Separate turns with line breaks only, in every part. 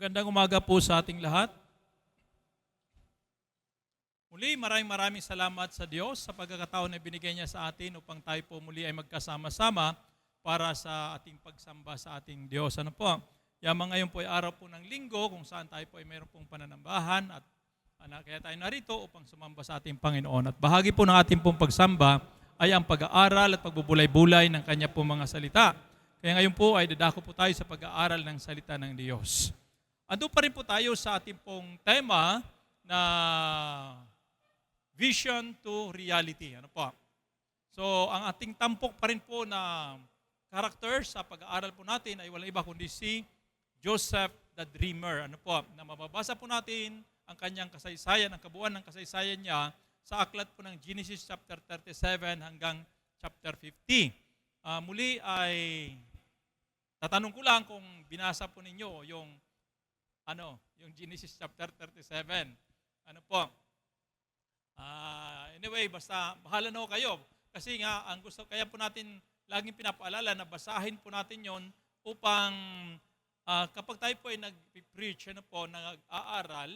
Magandang umaga po sa ating lahat. Muli, maraming salamat sa Diyos sa pagkakataon na binigay niya sa atin upang tayo po muli ay magkasama-sama para sa ating pagsamba sa ating Diyos. Ano po? Yamang ngayon po ay araw po ng linggo kung saan tayo po ay mayroon pong pananambahan at kaya tayo narito upang sumamba sa ating Panginoon. At bahagi po ng ating pong pagsamba ay ang pag-aaral at pagbubulay-bulay ng Kanya pong mga salita. Kaya ngayon po ay dadako po tayo sa pag-aaral ng salita ng Diyos. Ando pa rin po tayo sa ating pong tema na vision to reality. Ano po? So, ang ating tampok pa rin po na character sa pag-aaral po natin ay walang iba kundi si Joseph the Dreamer. Ano po? Na mababasa po natin ang kanyang kasaysayan, ang kabuuan ng kasaysayan niya sa aklat po ng Genesis chapter 37 hanggang chapter 50. Muli ay tatanong ko lang kung binasa po ninyo yung Genesis chapter 37. Ano po? Anyway, basta bahala na ho kayo. Kasi nga, ang gusto, kaya po natin laging pinapaalala na basahin po natin yon upang kapag tayo po ay nag-preach, nag-aaral,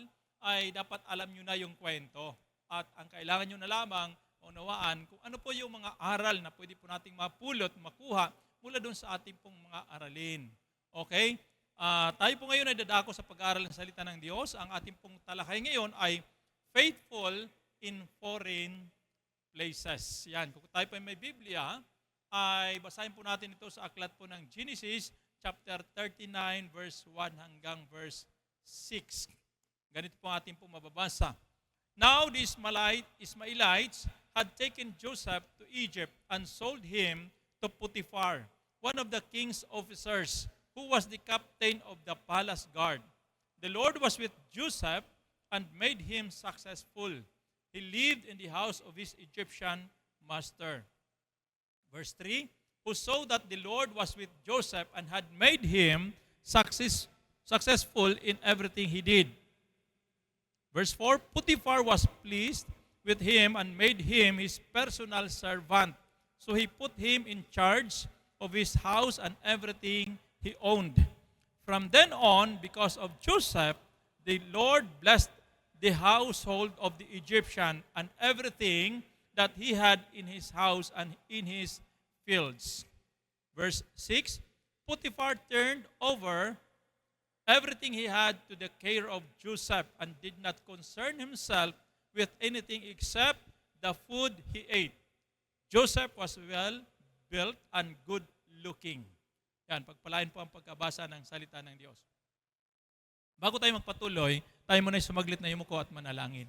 ay dapat alam nyo na yung kwento. At ang kailangan nyo na lamang unawaan kung ano po yung mga aral na pwede po nating mapulot, makuha mula doon sa ating pong mga aralin. Okay? Tayo po ngayon ay dadako sa pag-aaral ng salita ng Diyos. Ang ating pong talakay ngayon ay faithful in foreign places. Yan, kung tayo po ay may Biblia, ay basahin po natin ito sa aklat po ng Genesis chapter 39 verse 1 hanggang verse 6. Ganito po ating po mababasa. Now the Ismailites had taken Joseph to Egypt and sold him to Potiphar, one of the king's officers, who was the captain of the palace guard. The Lord was with Joseph and made him successful. He lived in the house of his Egyptian master. Verse 3, who saw that the Lord was with Joseph and had made him successful in everything he did. Verse 4, Potiphar was pleased with him and made him his personal servant. So he put him in charge of his house and everything he owned. From then on, because of Joseph, the Lord blessed the household of the Egyptian and everything that he had in his house and in his fields. Verse 6, Potiphar turned over everything he had to the care of Joseph and did not concern himself with anything except the food he ate. Joseph was well built and good looking. Yan, pagpalain po ang pagkabasa ng salita ng Diyos. Bago tayo magpatuloy, tayo muna sumaglit na yumuko at manalangin.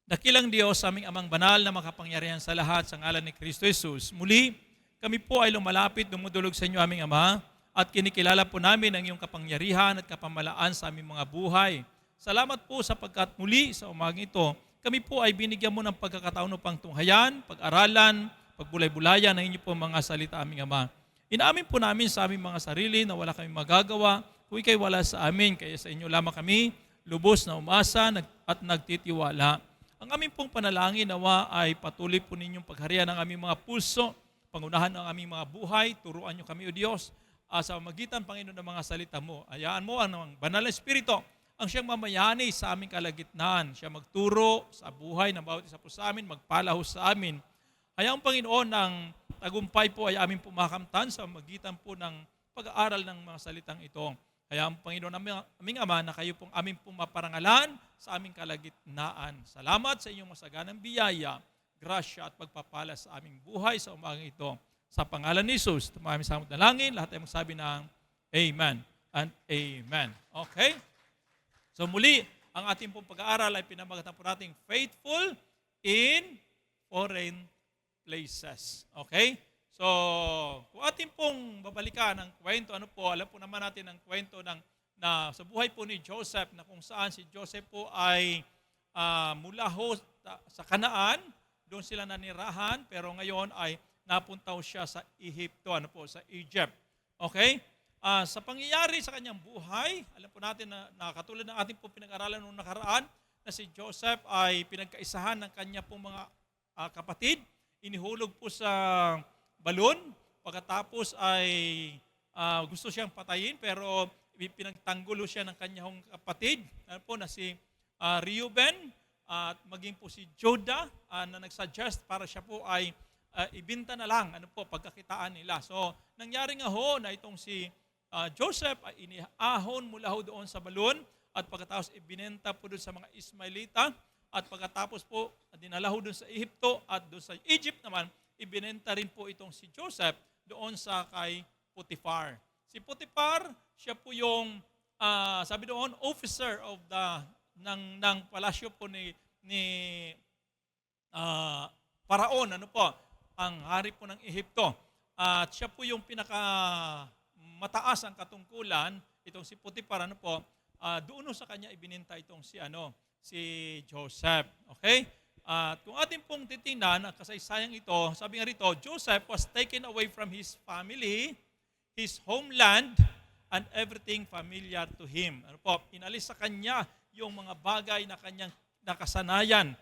Dakilang Diyos, aming amang banal na makapangyarihan sa lahat, sa ngalan ni Kristo Jesus. Muli, kami po ay lumalapit, dumudulog sa inyo aming Ama, at kinikilala po namin ang iyong kapangyarihan at kapamalaan sa aming mga buhay. Salamat po sapagkat muli sa umagang ito, kami po ay binigyan mo ng pagkakataon upang tunghayan, pag-aralan, pagbulay-bulayan ng inyo po mga salita aming Ama. Inaamin po namin sa aming mga sarili na wala kami magagawa kung ikay wala sa amin, kaya sa inyo lamang kami lubos na umasa at nagtitiwala. Ang aming pong panalangin nawa ay patuloy po ninyong pagharian ng aming mga pulso, pangunahan ng aming mga buhay, turuan nyo kami o Diyos, sa magitan, Panginoon, ng mga salita mo. Hayaan mo ang banal na Espiritu ang siyang mamayani sa aming kalagitnaan. Siya magturo sa buhay ng bawat isa po sa amin, magpalaho sa amin. Hayaan, Panginoon, ng tagumpay po ay aming pumakamtan sa magitan po ng pag-aaral ng mga salitang ito. Hayaan, Panginoon, aming Ama, na kayo pong aming pumaparangalan sa aming kalagitnaan. Salamat sa inyong masaganang biyaya, grasya at pagpapala sa aming buhay sa umagang ito. Sa pangalan ni Jesus, tumaming sa aming dalangin, lahat ay magsabi ng Amen and Amen. Okay? So muli, ang ating pong pag-aaral ay pinamagatan po nating faithful in foreign places. Okay? So, kung ating pong babalikan ang kwento, alam po naman natin ang kwento na sa buhay po ni Joseph, na kung saan si Joseph po ay mula ho sa Kanaan, doon sila nanirahan, pero ngayon ay napunta siya sa Ehipto, sa Egypt. Okay? Sa pangyayari sa kanyang buhay, alam po natin na katulad ng ating po pinag-aralan noong nakaraan, na si Joseph ay pinagkaisahan ng kanya pong mga kapatid, inihulog po sa balon, pagkatapos ay gusto siyang patayin pero pinagtanggulo siya ng kanyang kapatid na si Reuben at maging po si Judah na nagsuggest para siya po ay ibinta na lang pagkakitaan nila. So nangyari nga ho na itong si Joseph ay iniahon mula ho doon sa balon at pagkatapos ibinenta po doon sa mga Ismailita at pagkatapos po dinala ho doon sa Ehipto at doon sa Egypt naman ibinenta rin po itong si Joseph doon sa kay Potiphar. Si Potiphar, siya po yung sabi doon officer of ng palasyo po ni Paraon, ang hari po ng Ehipto. At siya po yung pinaka mataas ang katungkulan, itong si Potiphar, doon sa kanya ibininta itong si Joseph. Okay? At kung atin pong titingnan ang kasaysayang ito, sabi nga rito, Joseph was taken away from his family, his homeland, and everything familiar to him. Inalis sa kanya yung mga bagay na kanyang nakasanayan.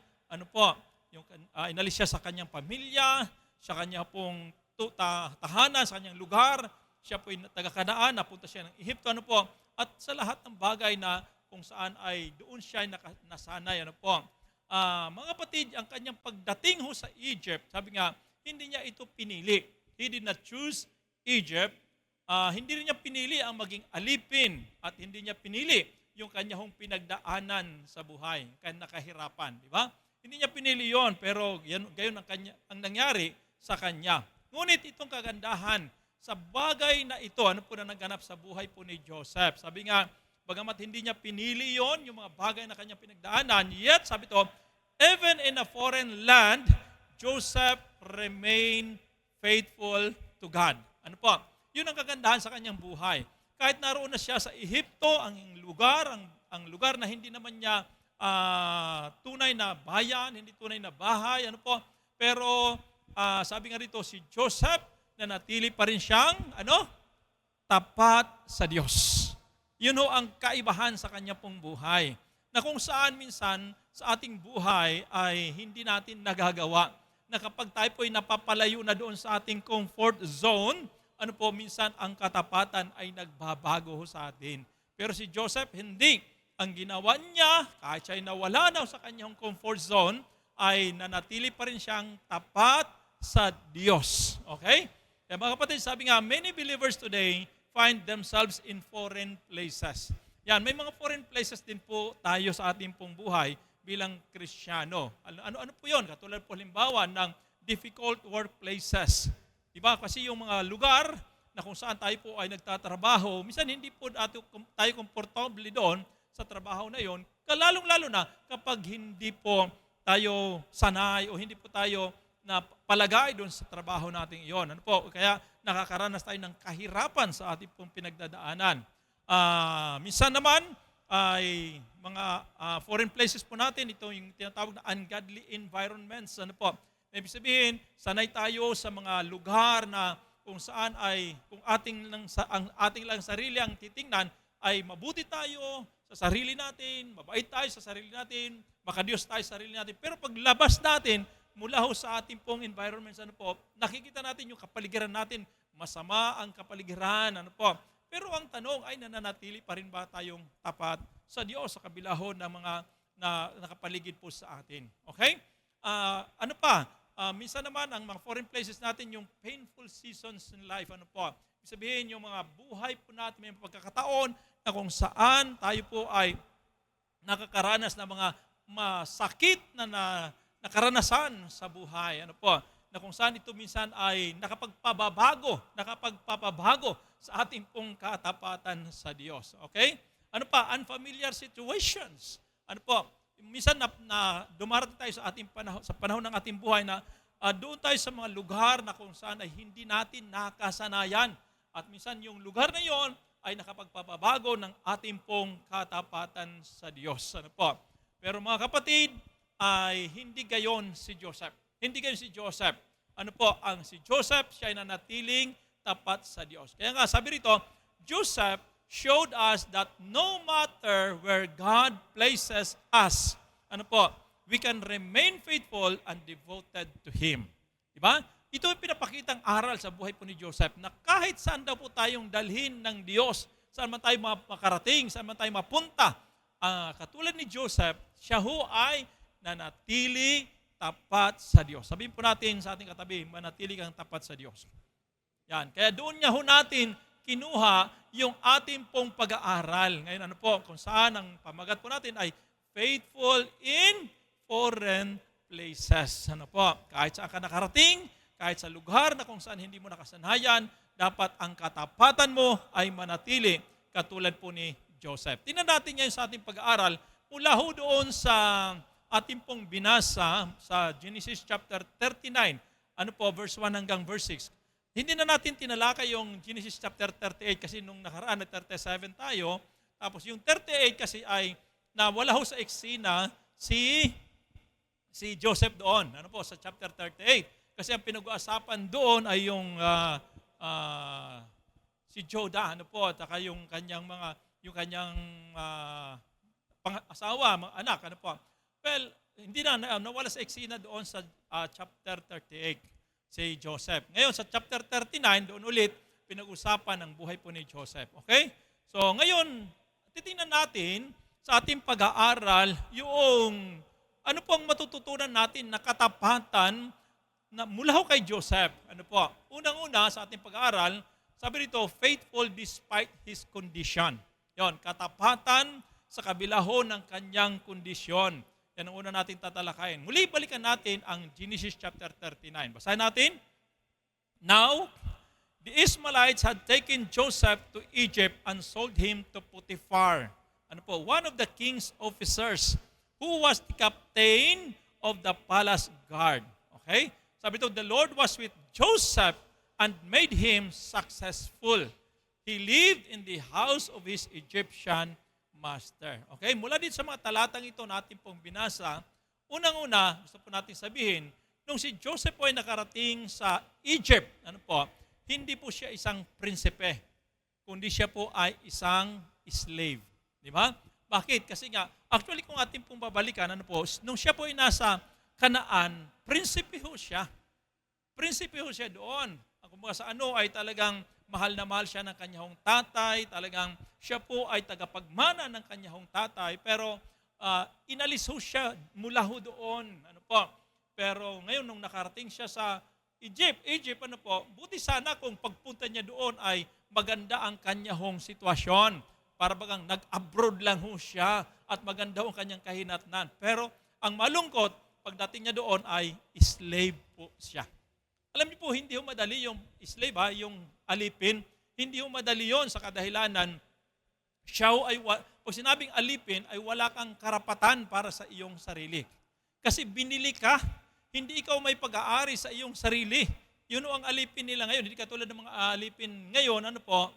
Inalis siya sa kanyang pamilya, sa kanya pong tahanan, sa kanyang lugar. Siya po taga-Kanaan, napunta siya ng Ehipto, at sa lahat ng bagay na kung saan ay doon siya nasanay, mga kapatid, ang kanyang pagdating ho sa Egypt, sabi nga, hindi niya ito pinili. He did not choose Egypt. Hindi rin niya pinili ang maging alipin at hindi niya pinili yung kanyang pinagdaanan sa buhay, kanyang nakahirapan, di ba? Hindi niya pinili yon, pero gayon ang nangyari sa kanya. Ngunit itong kagandahan sa bagay na ito, na naganap sa buhay po ni Joseph. Sabi nga, bagamat hindi niya pinili yon, yung mga bagay na kanyang pinagdaanan, yet, sabi ito, even in a foreign land, Joseph remained faithful to God. Yun ang kagandahan sa kanyang buhay. Kahit naroon na siya sa Ehipto, ang lugar na hindi naman niya tunay na bayan, hindi tunay na bahay, pero sabi nga rito, si Joseph, na natili pa rin siyang, tapat sa Diyos. Yun ho ang kaibahan sa kanya pong buhay. Na kung saan minsan sa ating buhay ay hindi natin nagagawa. Na kapag tayo po'y napapalayo na doon sa ating comfort zone, minsan ang katapatan ay nagbabago ho sa atin. Pero si Joseph, hindi. Ang ginawa niya, kahit siya'y nawala na sa kanyang comfort zone, ay nanatili pa rin siyang tapat sa Diyos. Okay? Kaya mga kapatid, sabi nga, many believers today find themselves in foreign places. Yan, may mga foreign places din po tayo sa ating pong buhay bilang Kristiyano. Ano po yun? Katulad po halimbawa ng difficult workplaces. Diba? Kasi yung mga lugar na kung saan tayo po ay nagtatrabaho, minsan hindi po tayo komportable doon sa trabaho na yon, lalong-lalo na kapag hindi po tayo sanay o hindi po tayo na palagay doon sa trabaho natin iyon. Kaya nakakaranas tayo ng kahirapan sa ating pong pinagdadaanan. Minsan naman ay mga foreign places po natin, ito yung tinatawag na ungodly environments. Ibig sabihin, sanay tayo sa mga lugar na kung saan ay, kung ang ating lang sarili ang titingnan, ay mabuti tayo sa sarili natin, mabait tayo sa sarili natin, makadiyos tayo sa sarili natin. Pero paglabas natin, mula ho sa ating pong environments, nakikita natin yung kapaligiran natin, masama ang kapaligiran, Pero ang tanong ay nananatili pa rin ba tayong tapat sa Diyos sa kabila ho ng mga nakapaligid po sa atin? Okay? Minsan naman, ang mga foreign places natin, yung painful seasons in life, Ibig sabihin, yung mga buhay po natin, may pagkakataon na kung saan tayo po ay nakakaranas ng mga masakit na karanasan sa buhay. Na kung saan ito minsan ay nakapagpapabago sa ating pong katapatan sa Diyos. Okay? Unfamiliar situations. Minsan na dumarating tayo sa panahon ng ating buhay na doon tayo sa mga lugar na kung saan ay hindi natin nakasanayan. At minsan yung lugar na yon ay nakapagpapabago ng ating pong katapatan sa Diyos. Pero mga kapatid, ay hindi gayon si Joseph. Hindi gayon si Joseph. Ang si Joseph, siya ay nanatiling tapat sa Diyos. Kaya nga, sabi rito, Joseph showed us that no matter where God places us, we can remain faithful and devoted to Him. Diba? ito ay pinapakitang aral sa buhay po ni Joseph na kahit saan daw po tayong dalhin ng Diyos, saan man tayo makarating, saan man tayo mapunta, katulad ni Joseph, siya ho ay nanatili tapat sa Diyos. Sabihin po natin sa ating katabi, manatili kang tapat sa Diyos. Yan. Kaya doon niya ho natin kinuha yung ating pong pag-aaral. Ngayon ano po, kung saan ang pamagat po natin ay faithful in foreign places. Ano po, kahit saan ka nakarating, kahit sa lugar na kung saan hindi mo nakasanayan, dapat ang katapatan mo ay manatili katulad po ni Joseph. Tingnan natin ngayon sa ating pag-aaral mula ho doon sa ating pong binasa sa Genesis chapter 39. Ano po, verse 1 hanggang verse 6. Hindi na natin tinalakay yung Genesis chapter 38 kasi nung nakaraan na 37 tayo. Tapos yung 38 kasi ay nawala ho sa eksena si Joseph doon. Ano po, sa chapter 38. Kasi ang pinag-uusapan doon ay yung si Joda, ano po, at saka yung kanyang asawa, mga anak, ano po. Well, hindi nawala sa eksena doon sa chapter 38 si Joseph. Ngayon sa chapter 39 doon ulit pinag-usapan ang buhay po ni Joseph. Okay? So ngayon titingnan natin sa ating pag-aaral yung ano po ang matututunan natin na katapatan na mula ho kay Joseph. Ano po? Unang-una sa ating pag-aaral, sabi rito, faithful despite his condition. Yon, katapatan sa kabila ho ng kanyang kondisyon. Yan ang una natin tatalakayin. Muli, balikan natin ang Genesis chapter 39. Basahin natin. Now, the Ishmaelites had taken Joseph to Egypt and sold him to Potiphar. Ano po? One of the king's officers who was the captain of the palace guard. Okay? Sabi ito, the Lord was with Joseph and made him successful. He lived in the house of his Egyptian master. Okay, mula din sa mga talatang ito natin pong binasa, unang-una, gusto po natin sabihin, nung si Joseph po ay nakarating sa Egypt, ano po, hindi po siya isang prinsipe, kundi siya po ay isang slave. Di ba? Bakit? Kasi nga, actually kung ating pong babalikan, ano po, nung siya po ay nasa Kanaan, prinsipe ho siya. Prinsipe ho siya doon. Kung sa ano ay talagang mahal na mahal siya ng kanyang tatay, talagang siya po ay tagapagmana ng kanyang tatay, pero inalis ho siya mula ho doon. Ano po? Pero ngayon nung nakarating siya sa Egypt, ano po, buti sana kung pagpunta niya doon ay maganda ang kanyang sitwasyon. Para bagang nag-abroad lang ho siya at maganda ho ang kanyang kahinatnan. Pero ang malungkot, pagdating niya doon ay slave po siya. Alam niyo po, hindi ho madali yung slave, yung alipin. Hindi ho madali yon sa kadahilanan. Siya ho ay, pag sinabing alipin, ay wala kang karapatan para sa iyong sarili. Kasi binili ka, hindi ikaw may pag-aari sa iyong sarili. Yun ho ang alipin nila ngayon. Hindi katulad ng mga alipin ngayon, ano po,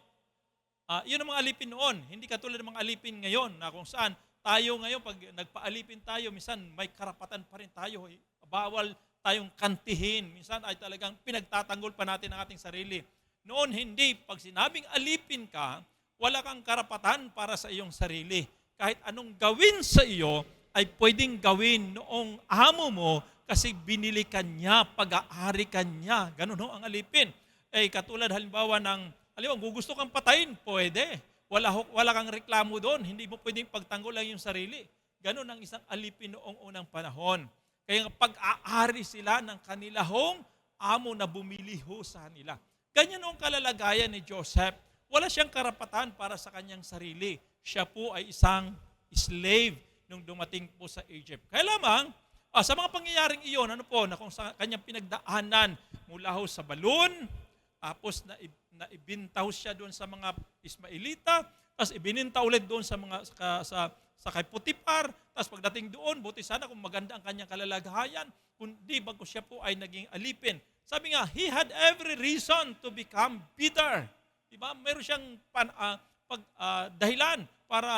yun ang mga alipin noon. Hindi katulad ng mga alipin ngayon na kung saan tayo ngayon, pag nagpaalipin tayo, minsan may karapatan pa rin tayo. Bawal tayong kantihin. Minsan ay talagang pinagtatanggol pa natin ang ating sarili. Noon hindi. Pag sinabing alipin ka, wala kang karapatan para sa iyong sarili. Kahit anong gawin sa iyo, ay pwedeng gawin noong amo mo kasi binili ka niya, pag-aari ka niya. Ganun ho ang alipin. Katulad halimbawa ng, gusto kang patayin, pwede. Wala kang reklamo doon. Hindi mo pwedeng pagtanggol lang yung sarili. Ganon ang isang alipin noong unang panahon. Kaya pag-aari sila ng kanilahong amo na bumili ho sa kanila. Ganyan ang kalalagayan ni Joseph. Wala siyang karapatan para sa kanyang sarili. Siya po ay isang slave nung dumating po sa Egypt. Kaya lamang, sa mga pangyayaring iyon, ano po, na kung sa kanyang pinagdaanan mula ho sa balon, tapos na ibinta siya doon sa mga Ismailita, tapos ibininta ulit doon sa mga sa kay Potiphar, tapos pagdating doon, buti sana kung maganda ang kanyang kalalagayan, kundi bago siya po ay naging alipin. Sabi nga, he had every reason to become bitter. Diba? Meron siyang dahilan para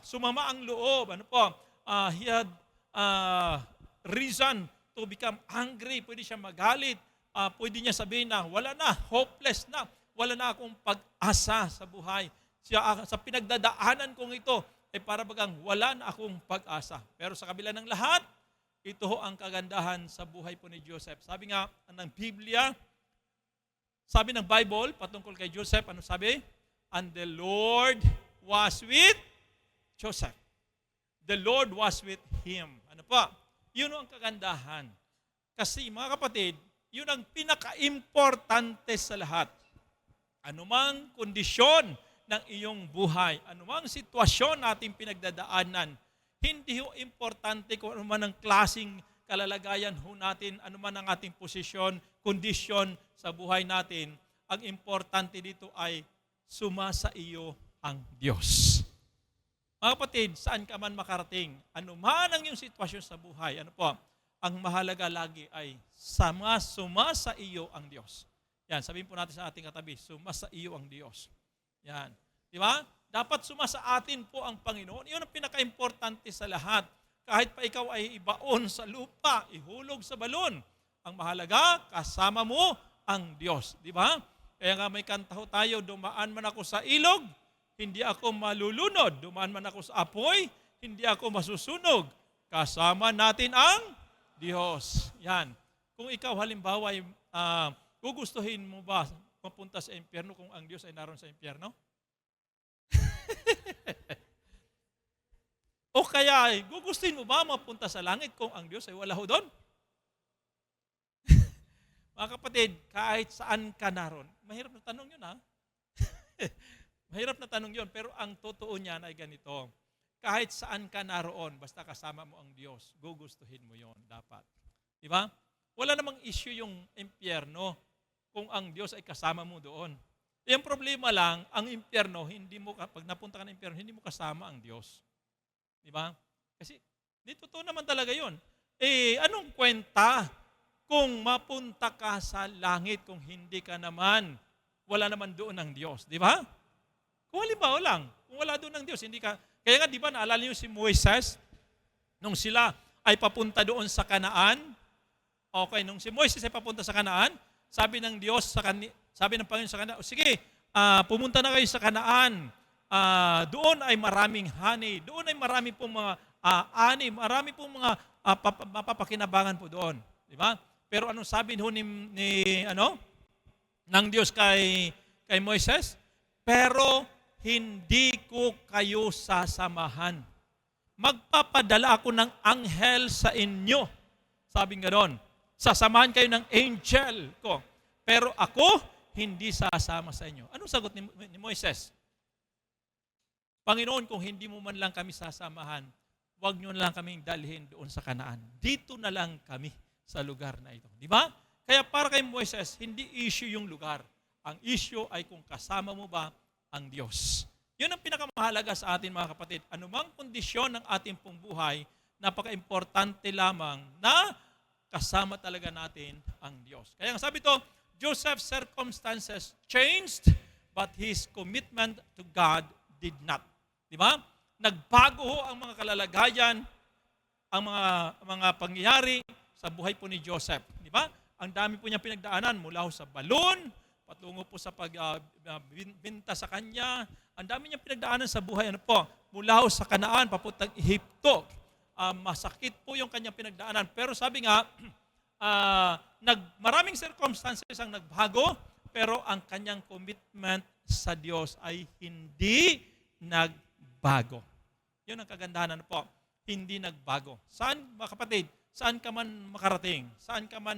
sumama ang loob. Ano po? He had reason to become angry. Pwede siya magalit. Pwede niya sabihin na wala na, hopeless na, wala na akong pag-asa sa buhay. Sa pinagdadaanan kong ito, para bagang wala na akong pag-asa. Pero sa kabila ng lahat, ito ho ang kagandahan sa buhay po ni Joseph. Sabi nga ng Biblia, Sabi ng Bible, patungkol kay Joseph, ano sabi? And the Lord was with Joseph. The Lord was with him. Ano pa? Yun ang kagandahan. Kasi mga kapatid, yun ang pinaka-importante sa lahat. Anumang kondisyon ng iyong buhay, anumang sitwasyon nating pinagdadaanan, hindi ho importante kung ano man ang klaseng kalalagayan ho natin, ano man ang ating posisyon, kondisyon sa buhay natin, ang importante dito ay sumasa iyo ang Diyos. Mga kapatid, saan ka man makarating, ano man ang iyong sitwasyon sa buhay, ano po, ang mahalaga lagi ay sumasa iyo ang Diyos. Yan, sabihin po natin sa ating katabi, sumasa iyo ang Diyos. Yan. Di ba? Dapat sumasa atin po ang Panginoon. Iyon ang pinaka-importante sa lahat. Kahit pa ikaw ay ibaon sa lupa, ihulog sa balon, ang mahalaga, kasama mo ang Diyos. Di ba? Kaya nga may kanta ho tayo, dumaan man ako sa ilog, hindi ako malulunod. Dumaan man ako sa apoy, hindi ako masusunog. Kasama natin ang Diyos. Yan. Kung ikaw halimbawa ay gugustuhin mo ba mapunta sa impyerno kung ang Diyos ay naroon sa impyerno? O kaya ay gugustuhin mo ba mapunta sa langit kung ang Diyos ay wala ho doon? Mga kapatid, kahit saan ka naroon, mahirap na tanong yun ha? Mahirap na tanong yun, pero ang totoo niyan ay ganito. Kahit saan ka naroon, basta kasama mo ang Diyos, gugustuhin mo yon dapat. Di ba? Wala namang issue yung impyerno kung ang Diyos ay kasama mo doon. Yung problema lang, ang impyerno, pag napunta ka ng impyerno, hindi mo kasama ang Diyos. Di ba? Kasi, totoo naman talaga yon. Anong kwenta kung mapunta ka sa langit kung hindi ka naman, wala naman doon ang Diyos. Di ba? Kung halimbawa lang, kung wala doon ang Diyos, hindi ka, kaya nga di ba naalala niyo si Moises, nung sila ay papunta doon sa Kanaan, okay, nung si Moises ay papunta sa Kanaan, sabi ng Diyos, sabi ng Panginoon sa Kanaan, sige, pumunta na kayo sa Kanaan, doon ay maraming honey, doon ay marami pong mga ani, marami pong mga mapapakinabangan po doon. Di ba? Pero anong sabi ng Diyos kay Moises? Pero hindi ko kayo sasamahan. Magpapadala ako ng anghel sa inyo. Sabi nga doon, sasamahan kayo ng angel ko. Pero ako, hindi sasama sa inyo. Anong sagot ni Moises? Panginoon, kung hindi mo man lang kami sasamahan, huwag nyo na lang kaming dalhin doon sa Kanaan. Dito na lang kami sa lugar na ito. Di ba? Kaya para kay Moises, hindi issue yung lugar. Ang issue ay kung kasama mo ba ang Diyos. Yun ang pinakamahalaga sa atin mga kapatid. Anumang kondisyon ng ating pong buhay, napaka-importante lamang na kasama talaga natin ang Diyos. Kaya nga sabi to, Joseph's circumstances changed, but his commitment to God did not. Di ba? Nagbago ho ang mga kalalagayan, ang mga pangyayari sa buhay po ni Joseph. Di ba? Ang dami po niya pinagdaanan mula ho sa balon, patungo po sa pagbinta sa kanya. Ang dami niya pinagdaanan sa buhay. Ano po? Mula ho sa Kanaan, papuntang Ehipto. Masakit po yung kanyang pinagdaanan. Pero sabi nga, maraming circumstances ang nagbago, pero ang kanyang commitment sa Diyos ay hindi nagbago. Yun ang kagandahan. Ano po? Hindi nagbago. Saan, mga kapatid? Saan ka man makarating? Saan ka man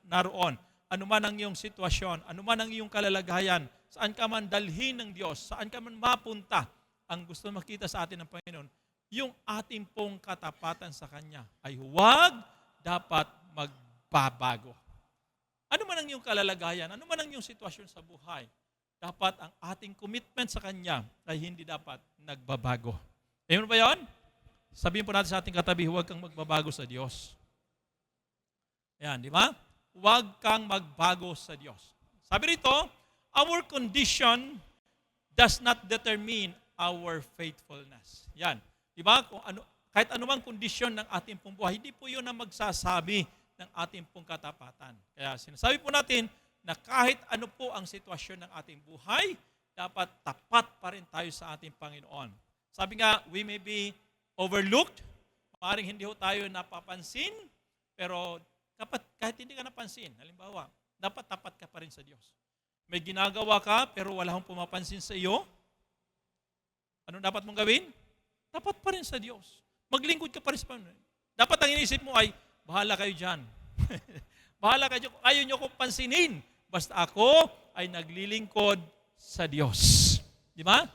naroon? Ano man ang iyong sitwasyon? Ano man ang iyong kalalagayan? Saan ka man dalhin ng Diyos? Saan ka man mapunta? Ang gusto makita sa atin ng Panginoon, yung ating pong katapatan sa Kanya ay huwag dapat magbabago. Ano man ang iyong kalalagayan? Ano man ang iyong sitwasyon sa buhay? Dapat ang ating commitment sa Kanya ay hindi dapat nagbabago. Amen ba yun? Sabihin po natin sa ating katabi, huwag kang magbabago sa Diyos. Ayan, di ba? Huwag kang magbago sa Diyos. Sabi rito, our condition does not determine our faithfulness. Yan. Di ba? Kahit anumang kondisyon ng ating pong buhay, hindi po yun ang magsasabi ng ating pong katapatan. Kaya sinasabi po natin na kahit ano po ang sitwasyon ng ating buhay, dapat tapat pa rin tayo sa ating Panginoon. Sabi nga, we may be overlooked, maaaring hindi ho tayo napapansin, pero kahit hindi ka napansin, halimbawa, dapat tapat ka pa rin sa Diyos. May ginagawa ka pero wala akong pumapansin sa iyo, ano dapat mong gawin? Tapat pa rin sa Diyos. Maglingkod ka pa rin sa Panginoon. Dapat ang inisip mo ay, bahala kayo dyan. Bahala kayo, ayaw nyo ko pansinin. Basta ako ay naglilingkod sa Diyos. Di ba?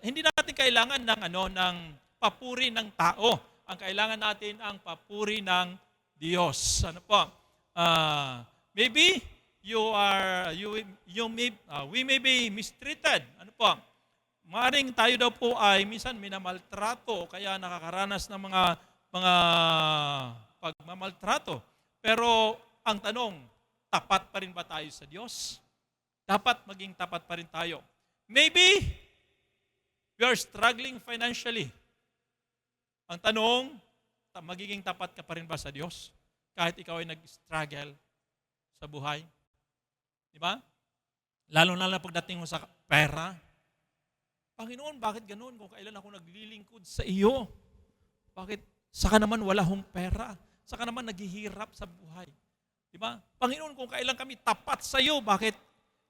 Hindi natin kailangan ng papuri ng tao. Ang kailangan natin ang papuri ng Diyos. Ano po? Maybe we may be mistreated. Ano po? Maring tayo daw po ay minsan minamaltrato o kaya nakakaranas ng mga pagmamaltrato. Pero ang tanong, tapat pa rin ba tayo sa Diyos? Dapat maging tapat pa rin tayo. Maybe we are struggling financially. Ang tanong, magiging tapat ka pa rin ba sa Diyos? Kahit ikaw ay nag-struggle sa buhay. Di ba? Lalo na pagdating mo sa pera. Panginoon, bakit ganoon? Kung kailan ako naglilingkod sa iyo, bakit saka naman wala hong pera? Saka naman naghihirap sa buhay. Di ba? Panginoon, kung kailan kami tapat sa iyo, bakit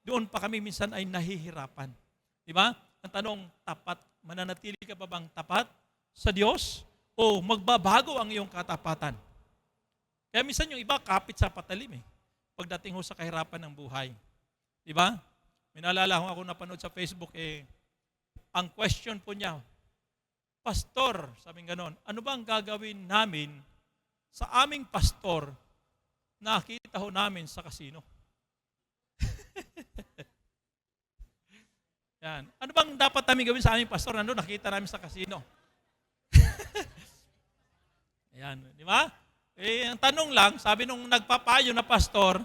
doon pa kami minsan ay nahihirapan? Di ba? Ang tanong, tapat, mananatili ka ba bang tapat sa Diyos? O magbabago ang iyong katapatan? Kaya minsan yung iba kapit sa patalim pagdating ho sa kahirapan ng buhay. Di ba? Minalala ko ako napanood sa Facebook ang question po niya, Pastor, sabing ganon, ano ba ang gagawin namin sa aming pastor na nakita ho namin sa kasino? Yan. Ano bang dapat namin gawin sa aming pastor na nakita namin sa kasino? Ayan, di ba? Ang tanong lang, sabi nung nagpapayo na pastor,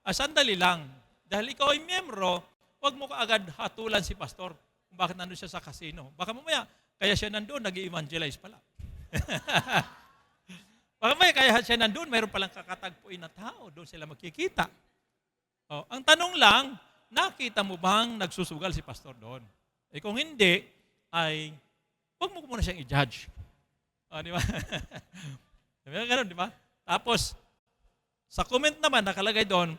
sandali lang. Dahil ikaw ay miyembro, huwag mo kaagad hatulan si pastor kung bakit nandun siya sa kasino. Baka mamaya, kaya siya nandun, nag-evangelize pala. Baka mamaya, kaya siya nandun, mayroon palang kakatagpuin na tao, doon sila magkikita. Ang tanong lang, nakita mo bang nagsusugal si pastor doon? Kung hindi, ay huwag mo muna siyang i-judge. Di ba? Ganun, di ba? Tapos, sa comment naman, nakalagay doon,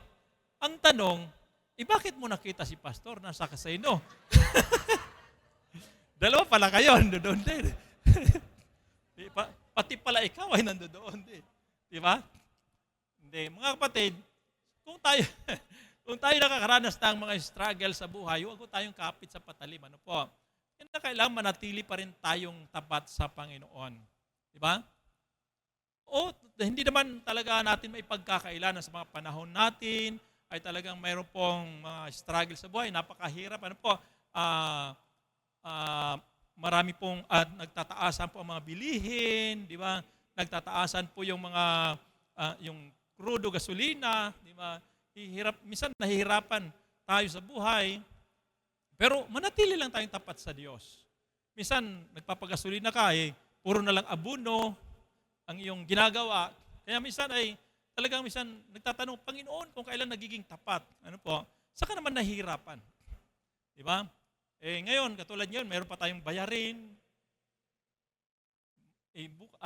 ang tanong, bakit mo nakita si pastor nasa kasino? Dalawa pala kayo, doon din. Pati pala ikaw ay nandoon din. Di ba? Hindi. Mga kapatid, kung tayo nakakaranas ng mga struggle sa buhay, huwag ko tayong kapit sa patalim. Ano po? Yan na kailangan manatili pa rin tayong tapat sa Panginoon. Di ba? O hindi naman talaga natin may pagkakailanan sa mga panahon natin, ay talagang mayroon pong mga struggle sa buhay, napakahirap. Ano po? Marami pong nagtataasan po ang mga bilihin, di ba? Nagtataasan po yung mga yung crudo gasolina, di ba? Minsan nahihirapan tayo sa buhay, pero manatili lang tayong tapat sa Diyos. Minsan nagpapagasolina ka, puro na lang abuno ang iyong ginagawa. Kaya minsan talagang minsan nagtatanong, Panginoon, kung kailan nagiging tapat. Ano po? Saka naman nahihirapan. Di ba? Ngayon, katulad ngayon, mayroon pa tayong bayarin.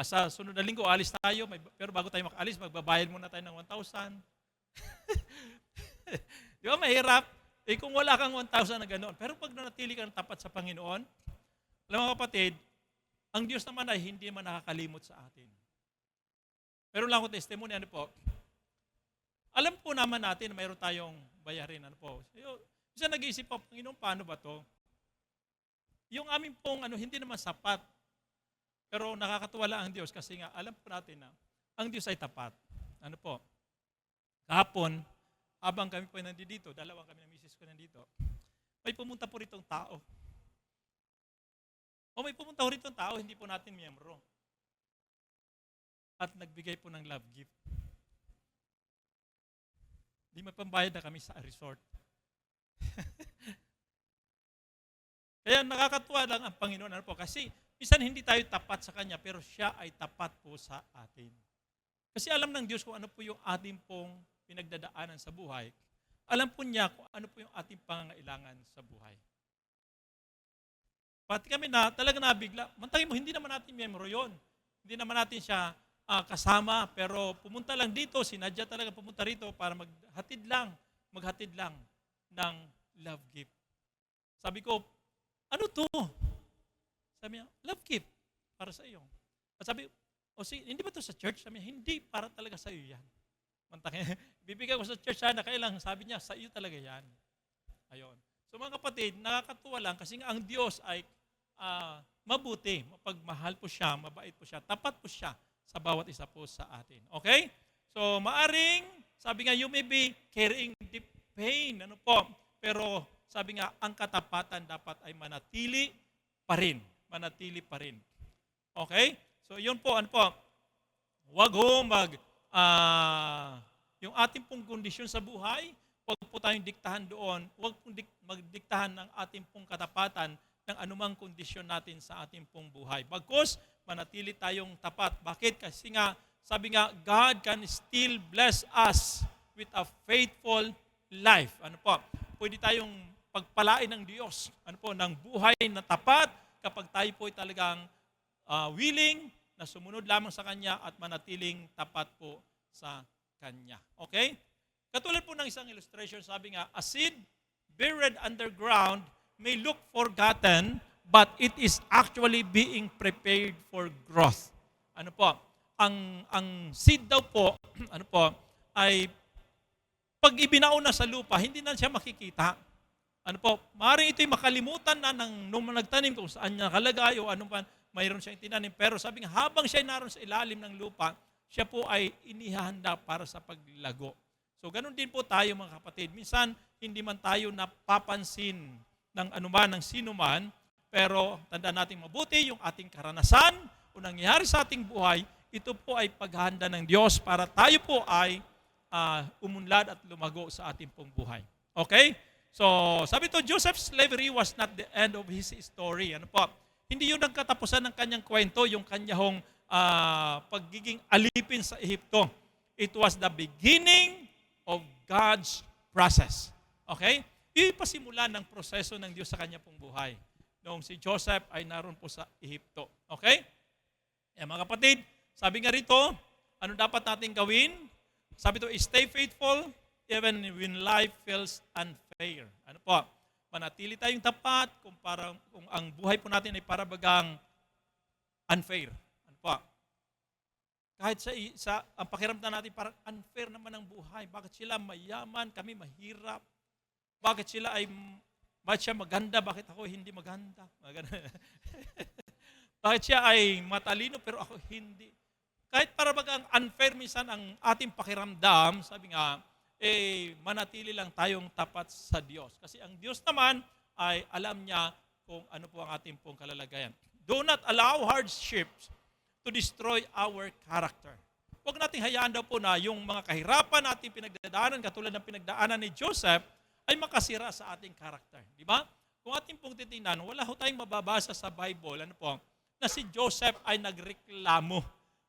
Sa sunod na linggo, alis tayo. Pero bago tayo makalis, magbabayad muna tayo ng 1,000. Di ba? Mahirap. Kung wala kang 1,000 na gano'n. Pero pag nanatili kang tapat sa Panginoon, alam mo kapatid, ang Diyos naman ay hindi man nakakalimot sa atin. Meron lang akong testimony, ano po? Alam po naman natin na mayroon tayong bayarin, ano po? Isa nag-iisip po, Panginoon, paano ba to? Yung aming pong, hindi naman sapat. Pero nakakatuwa lang ang Diyos kasi nga, alam po natin na ang Diyos ay tapat. Ano po? Kahapon, habang kami po nandito, dalawa kami ng misis ko nandito, may pumunta po ritong tao. May pumunta po ritong tao, hindi po natin miyembro. At nagbigay po ng love gift. Di mapambayad na kami sa resort. Kaya nakakatuwa lang ang Panginoon. Ano po? Kasi minsan hindi tayo tapat sa Kanya, pero siya ay tapat po sa atin. Kasi alam ng Diyos kung ano po yung ating pong pinagdadaanan sa buhay. Alam po niya kung ano po yung ating pangangailangan sa buhay. Pati kami na talaga nabigla. Mantagin mo, hindi naman natin miyembro yun. Hindi naman natin siya kasama, pero pumunta lang dito, sinadya talaga pumunta rito para maghatid lang. ng love gift. Sabi ko, ano to? Sabi niya, love gift para sa iyo. At sabi, hindi ba to sa church? Sabi niya, hindi, para talaga sa iyo yan. Bibigyan ko sa church sana, kaya lang sabi niya, sa iyo talaga yan. Ayun. So mga kapatid, nakakatuwa lang kasi ang Diyos ay mabuti, mapagmahal po siya, mabait po siya, tapat po siya sa bawat isa po sa atin. Okay? So maaring, sabi nga, you may be carrying deep pain, ano po, pero sabi nga, ang katapatan dapat ay manatili pa rin. Manatili pa rin. Okay? So yun po, ano po, wag ho yung ating pong kondisyon sa buhay, wag po tayong diktahan doon, wag pong magdiktahan ng ating pong katapatan ng anumang kondisyon natin sa ating pong buhay. Bagkus, manatili tayong tapat. Bakit? Kasi nga, sabi nga, God can still bless us with a faithful life. Ano po? Pwede tayong pagpalain ng Diyos, ano po, ng buhay na tapat kapag tayo po ay talagang willing na sumunod lamang sa Kanya at manatiling tapat po sa Kanya. Okay? Katulad po ng isang illustration, sabi nga, a seed buried underground may look forgotten, but it is actually being prepared for growth. Ano po? Ang seed daw po, ano po, ay pag ibinaon na sa lupa, hindi na siya makikita. Ano po? Maaaring ito'y makalimutan na nung nagtanim kung saan niya nakalagay o ano pa, mayroon siyang tinanim. Pero sabi nga, habang siya naroon sa ilalim ng lupa, siya po ay inihahanda para sa paglago. So, ganun din po tayo mga kapatid. Minsan, hindi man tayo napapansin ng anuman, ng sino man, pero tandaan natin mabuti yung ating karanasan o nangyayari sa ating buhay, ito po ay paghahanda ng Diyos para tayo po ay umunlad at lumago sa ating pong buhay. Okay? So, sabi to, Joseph's slavery was not the end of his story. Ano po? Hindi yun ang katapusan ng kanyang kwento, yung kanyang pagiging alipin sa Ehipto. It was the beginning of God's process. Okay? Ipasimula ng proseso ng Diyos sa kanya pong buhay. Noong si Joseph ay naroon po sa Ehipto. Okay? Mga kapatid, sabi nga rito, ano dapat natin gawin? Sabi ito, stay faithful even when life feels unfair. Ano po? Manatili tayong tapat kung ang buhay po natin ay parabagang unfair. Ano po? Kahit ang pakiramdam natin parang unfair naman ang buhay. Bakit sila mayaman, kami mahirap? Bakit siya maganda, bakit ako hindi maganda? Bakit siya ay matalino pero ako hindi? Kahit para bagang unfair minsan ang ating pakiramdam, sabi nga, manatili lang tayong tapat sa Diyos. Kasi ang Diyos naman ay alam niya kung ano po ang ating pong kalalagayan. Do not allow hardships to destroy our character. Huwag nating hayaan daw po na yung mga kahirapan natin pinagdadaanan, katulad ng pinagdaanan ni Joseph, ay makasira sa ating karakter. Di ba? Kung ating pong titingnan, wala ho tayong mababasa sa Bible, ano po, na si Joseph ay nagreklamo.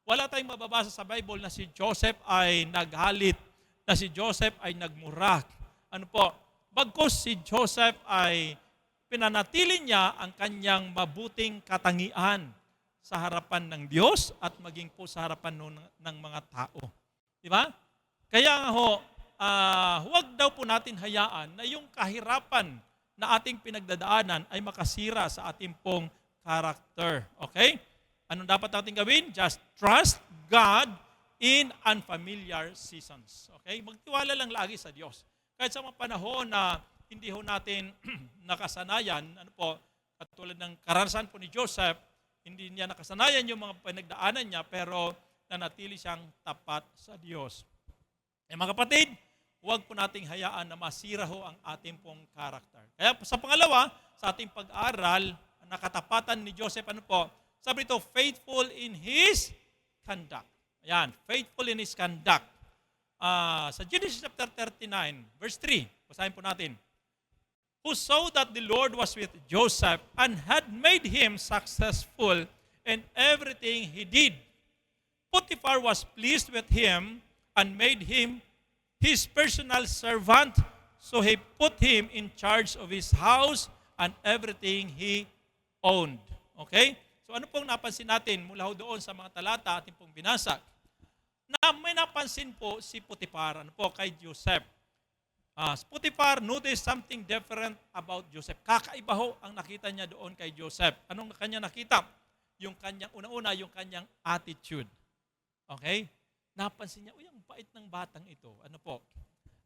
Wala tayong mababasa sa Bible na si Joseph ay naghalit, na si Joseph ay nagmura. Ano po? Bagkus si Joseph ay pinanatili niya ang kanyang mabuting katangian sa harapan ng Diyos at maging po sa harapan ng mga tao. Di ba? Kaya ho, huwag daw po natin hayaan na yung kahirapan na ating pinagdadaanan ay makasira sa ating pong character. Okay? Anong dapat natin gawin? Just trust God in unfamiliar seasons. Okay? Magtiwala lang lagi sa Diyos. Kahit sa mga panahon na hindi ho natin nakasanayan, ano po, katulad ng karanasan po ni Joseph, hindi niya nakasanayan yung mga pinagdaanan niya, pero nanatili siyang tapat sa Diyos. Mga kapatid, huwag po nating hayaan na masira ho ang ating pong character. Kaya sa pangalawa, sa ating pag-aral, nakatapatan ni Joseph, ano po, sabi ito, faithful in his conduct. Ayan, faithful in his conduct. Sa Genesis chapter 39, verse 3, basahin po natin. Who saw that the Lord was with Joseph and had made him successful in everything he did. Potiphar was pleased with him and made him his personal servant, so he put him in charge of his house and everything he owned. Okay? So ano pong napansin natin mula doon sa mga talata ating pong binasa? Na may napansin po si Potiphar, ano po, kay Joseph. Potiphar noticed something different about Joseph. Kakaiba ho ang nakita niya doon kay Joseph. Anong kanya nakita? Yung kanyang, una-una, yung kanyang attitude. Okay? Napansin niya, ang bait ng batang ito. Ano po?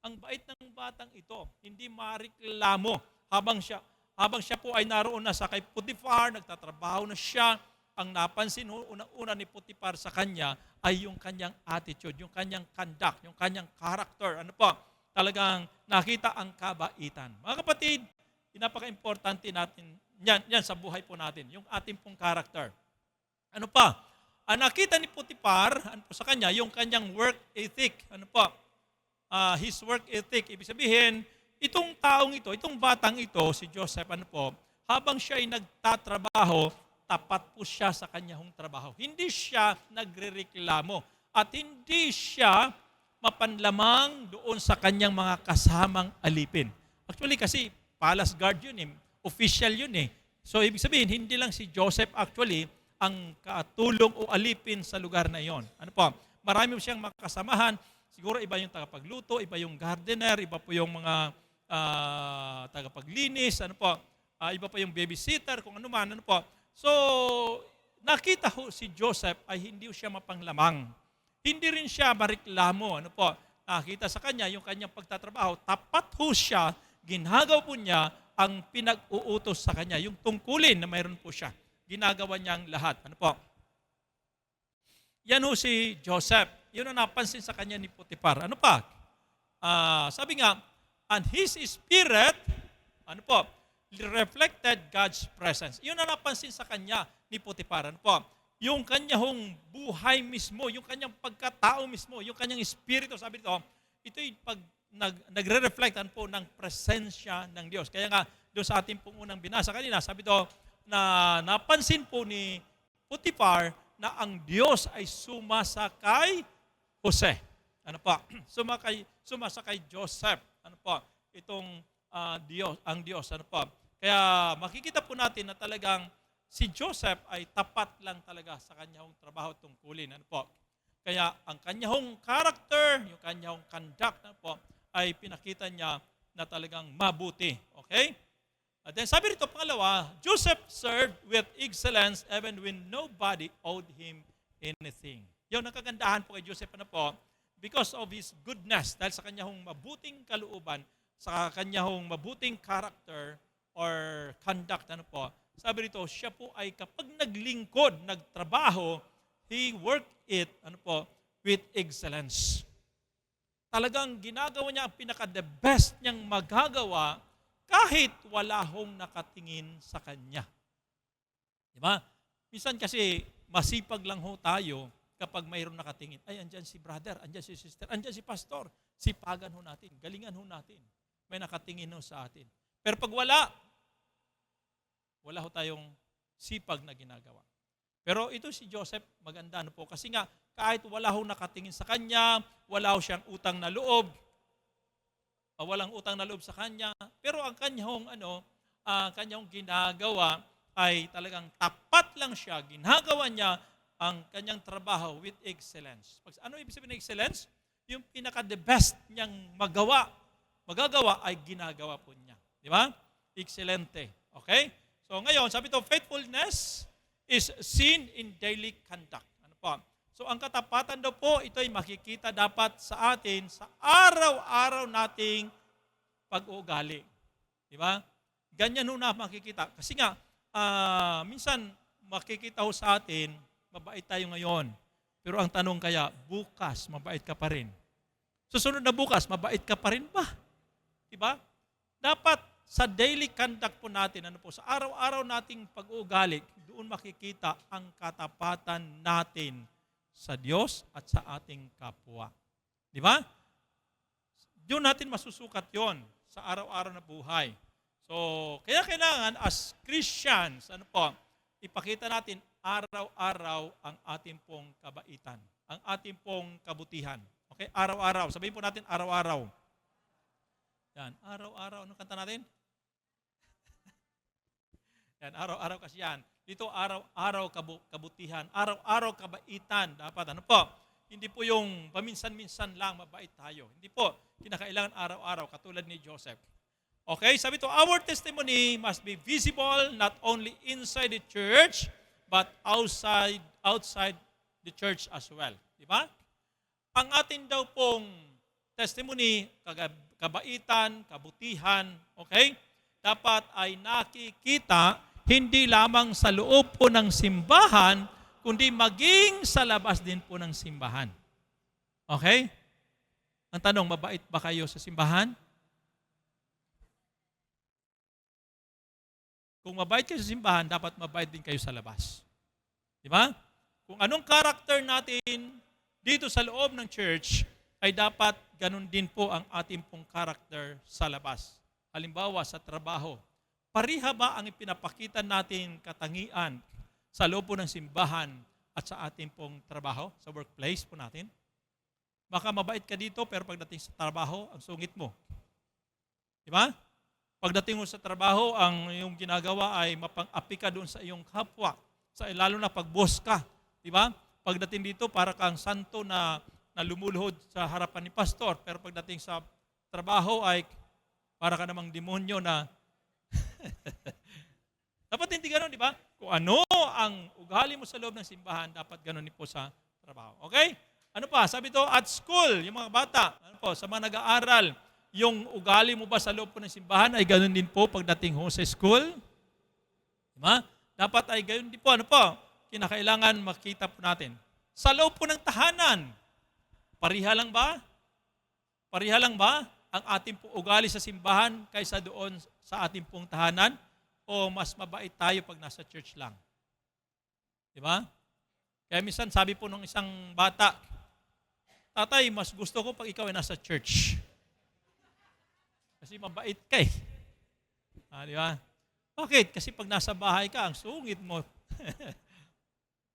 Ang bait ng batang ito, hindi mareklamo habang siya po ay naroon na sa kay Potiphar, nagtatrabaho na siya. Ang napansin unang-una ni Potiphar sa kanya ay yung kanyang attitude, yung kanyang conduct, yung kanyang character. Ano po? Talagang nakita ang kabaitan. Mga kapatid, napaka-importante natin yan sa buhay po natin, yung ating pong character. Ano pa? Ang nakita ni Potiphar, ano po sa kanya, yung kanyang work ethic. Ano po? His work ethic. Ibig sabihin, itong taong ito, itong batang ito, si Joseph, ano po, habang siya ay nagtatrabaho, tapat po siya sa kanyang trabaho. Hindi siya nagrereklamo at hindi siya mapanlamang doon sa kanyang mga kasamang alipin. Actually kasi palace guard yun official yun So ibig sabihin, hindi lang si Joseph actually ang katulong o alipin sa lugar na yon. Ano po? Marami siyang makasamahan. Siguro iba yung tagapagluto, iba yung gardener, iba po yung mga tagapaglinis, ano po? Iba pa yung babysitter, kung ano man, ano po? So, nakita ho si Joseph ay hindi siya mapanglamang. Hindi rin siya mareklamo. Ano po? Nakita sa kanya yung kanyang pagtatrabaho. Tapat ho siya, ginagawa po niya ang pinag-uutos sa kanya. Yung tungkulin na mayroon po siya. Ginagawa niya ang lahat. Ano po? Yan ho si Joseph. Yun ang napansin sa kanya ni Potiphar. Ano pa? Sabi nga, and his spirit, ano po? Reflected God's presence. Yun ang napansin sa kanya ni Potiphar. Ano po? Yung kanyang buhay mismo, yung kanyang pagkatao mismo, yung kanyang espiritu, sabi dito, ito'y nagre-reflect po ng presensya ng Diyos. Kaya nga, doon sa ating pong unang binasa kanina, sabi dito, na napansin po ni Potiphar na ang Diyos ay sumasakay Jose. Ano po? Sumasakay Joseph. Ano po? Itong Diyos, ang Diyos. Ano po? Kaya makikita po natin na talagang si Joseph ay tapat lang talaga sa kanyang trabaho tungkulin. Ano po? Kaya ang kanyang character, yung kanyang conduct ano po, ay pinakita niya na talagang mabuti. Okay? At then sabi rito, pangalawa, Joseph served with excellence even when nobody owed him anything. Yung nakagandahan po kay Joseph ano po, because of his goodness, dahil sa kanyang mabuting kalooban, sa kanyang mabuting character or conduct, ano po, sabi rito, siya po ay kapag naglingkod, nagtrabaho, he worked it, ano po, with excellence. Talagang ginagawa niya ang pinaka-the best niyang magagawa kahit wala hong nakatingin sa kanya. Diba? Minsan kasi masipag lang ho tayo kapag mayroon nakatingin. Ay, andyan si brother, andyan si sister, andyan si pastor. Sipagan ho natin, galingan ho natin. May nakatingin ho sa atin. Pero pag wala ho tayong sipag na ginagawa. Pero ito si Joseph, maganda po. Kasi nga, kahit wala ho nakatingin sa kanya, wala ho siyang utang na loob, walang utang na loob sa kanya, pero ang kanyang ginagawa ay talagang tapat lang siya, ginagawa niya ang kanyang trabaho with excellence. Ano ibig sabihin ng excellence? Yung pinaka-the best niyang magagawa ay ginagawa po niya. Di ba? Excelente. Okay? So ngayon, sabi ito, faithfulness is seen in daily conduct. Ano po? So ang katapatan daw po, ito ay makikita dapat sa atin sa araw-araw nating pag-uugali. Di ba? Ganyan ho na makikita. Kasi nga, minsan makikita ho sa atin, mabait tayo ngayon. Pero ang tanong kaya, bukas, mabait ka pa rin. Susunod na bukas, mabait ka pa rin ba? Di ba? Dapat sa daily conduct po natin, sa araw-araw nating pag-uugali, doon makikita ang katapatan natin sa Diyos at sa ating kapwa. Di ba? Doon natin masusukat yon sa araw-araw na buhay. So, kaya kailangan as Christians, ipakita natin araw-araw ang ating pong kabaitan, ang ating pong kabutihan. Okay? Araw-araw. Sabihin po natin araw-araw. Yan. Araw-araw. Anong kanta natin? Yan. Araw-araw kasi yan. Dito araw-araw kabutihan. Araw-araw kabaitan. Dapat. Ano po? Hindi po yung paminsan-minsan lang mabait tayo. Hindi po, kinakailangan araw-araw katulad ni Joseph. Okay, sabi to, our testimony must be visible not only inside the church, but outside the church as well. Di ba? Ang atin daw pong testimony, kabaitan, kabutihan, okay, dapat ay nakikita hindi lamang sa loob po ng simbahan, kundi maging sa labas din po ng simbahan. Okay? Ang tanong, mabait ba kayo sa simbahan? Kung mabait kayo sa simbahan, dapat mabait din kayo sa labas. Di ba? Kung anong karakter natin dito sa loob ng church, ay dapat ganun din po ang ating pong karakter sa labas. Halimbawa, sa trabaho. Pariha ba ang ipinapakita natin katangian sa loob po ng simbahan at sa ating pong trabaho, sa workplace po natin? Baka mabait ka dito, pero pagdating sa trabaho, ang sungit mo. Di ba? Pagdating mo sa trabaho, ang iyong ginagawa ay mapang-api ka doon sa iyong kapwa. Lalo na pag boss ka. Di ba? Pagdating dito, para kang santo na lumuluhod sa harapan ni pastor. Pero pagdating sa trabaho ay para ka namang demonyo na dapat hindi gano'n, di ba? Kung ano ang ugali mo sa loob ng simbahan, dapat gano'n din po sa trabaho. Okay? Ano pa? Sabi to, at school, yung mga bata, ano po, sa mga nag-aaral, yung ugali mo ba sa loob po ng simbahan ay gano'n din po pagdating ho sa school? Diba? Dapat ay gano'n din po. Ano po? Kinakailangan makita po natin. Sa loob po ng tahanan, pariha lang ba? Pariha lang ba ang ating po ugali sa simbahan kaysa doon sa ating pong tahanan? O mas mabait tayo pag nasa church lang? Diba? Kaya minsan sabi po ng isang bata, tatay, mas gusto ko pag ikaw ay nasa church. Kasi mabait ka eh. Di ba? Bakit? Kasi pag nasa bahay ka, ang sungit mo.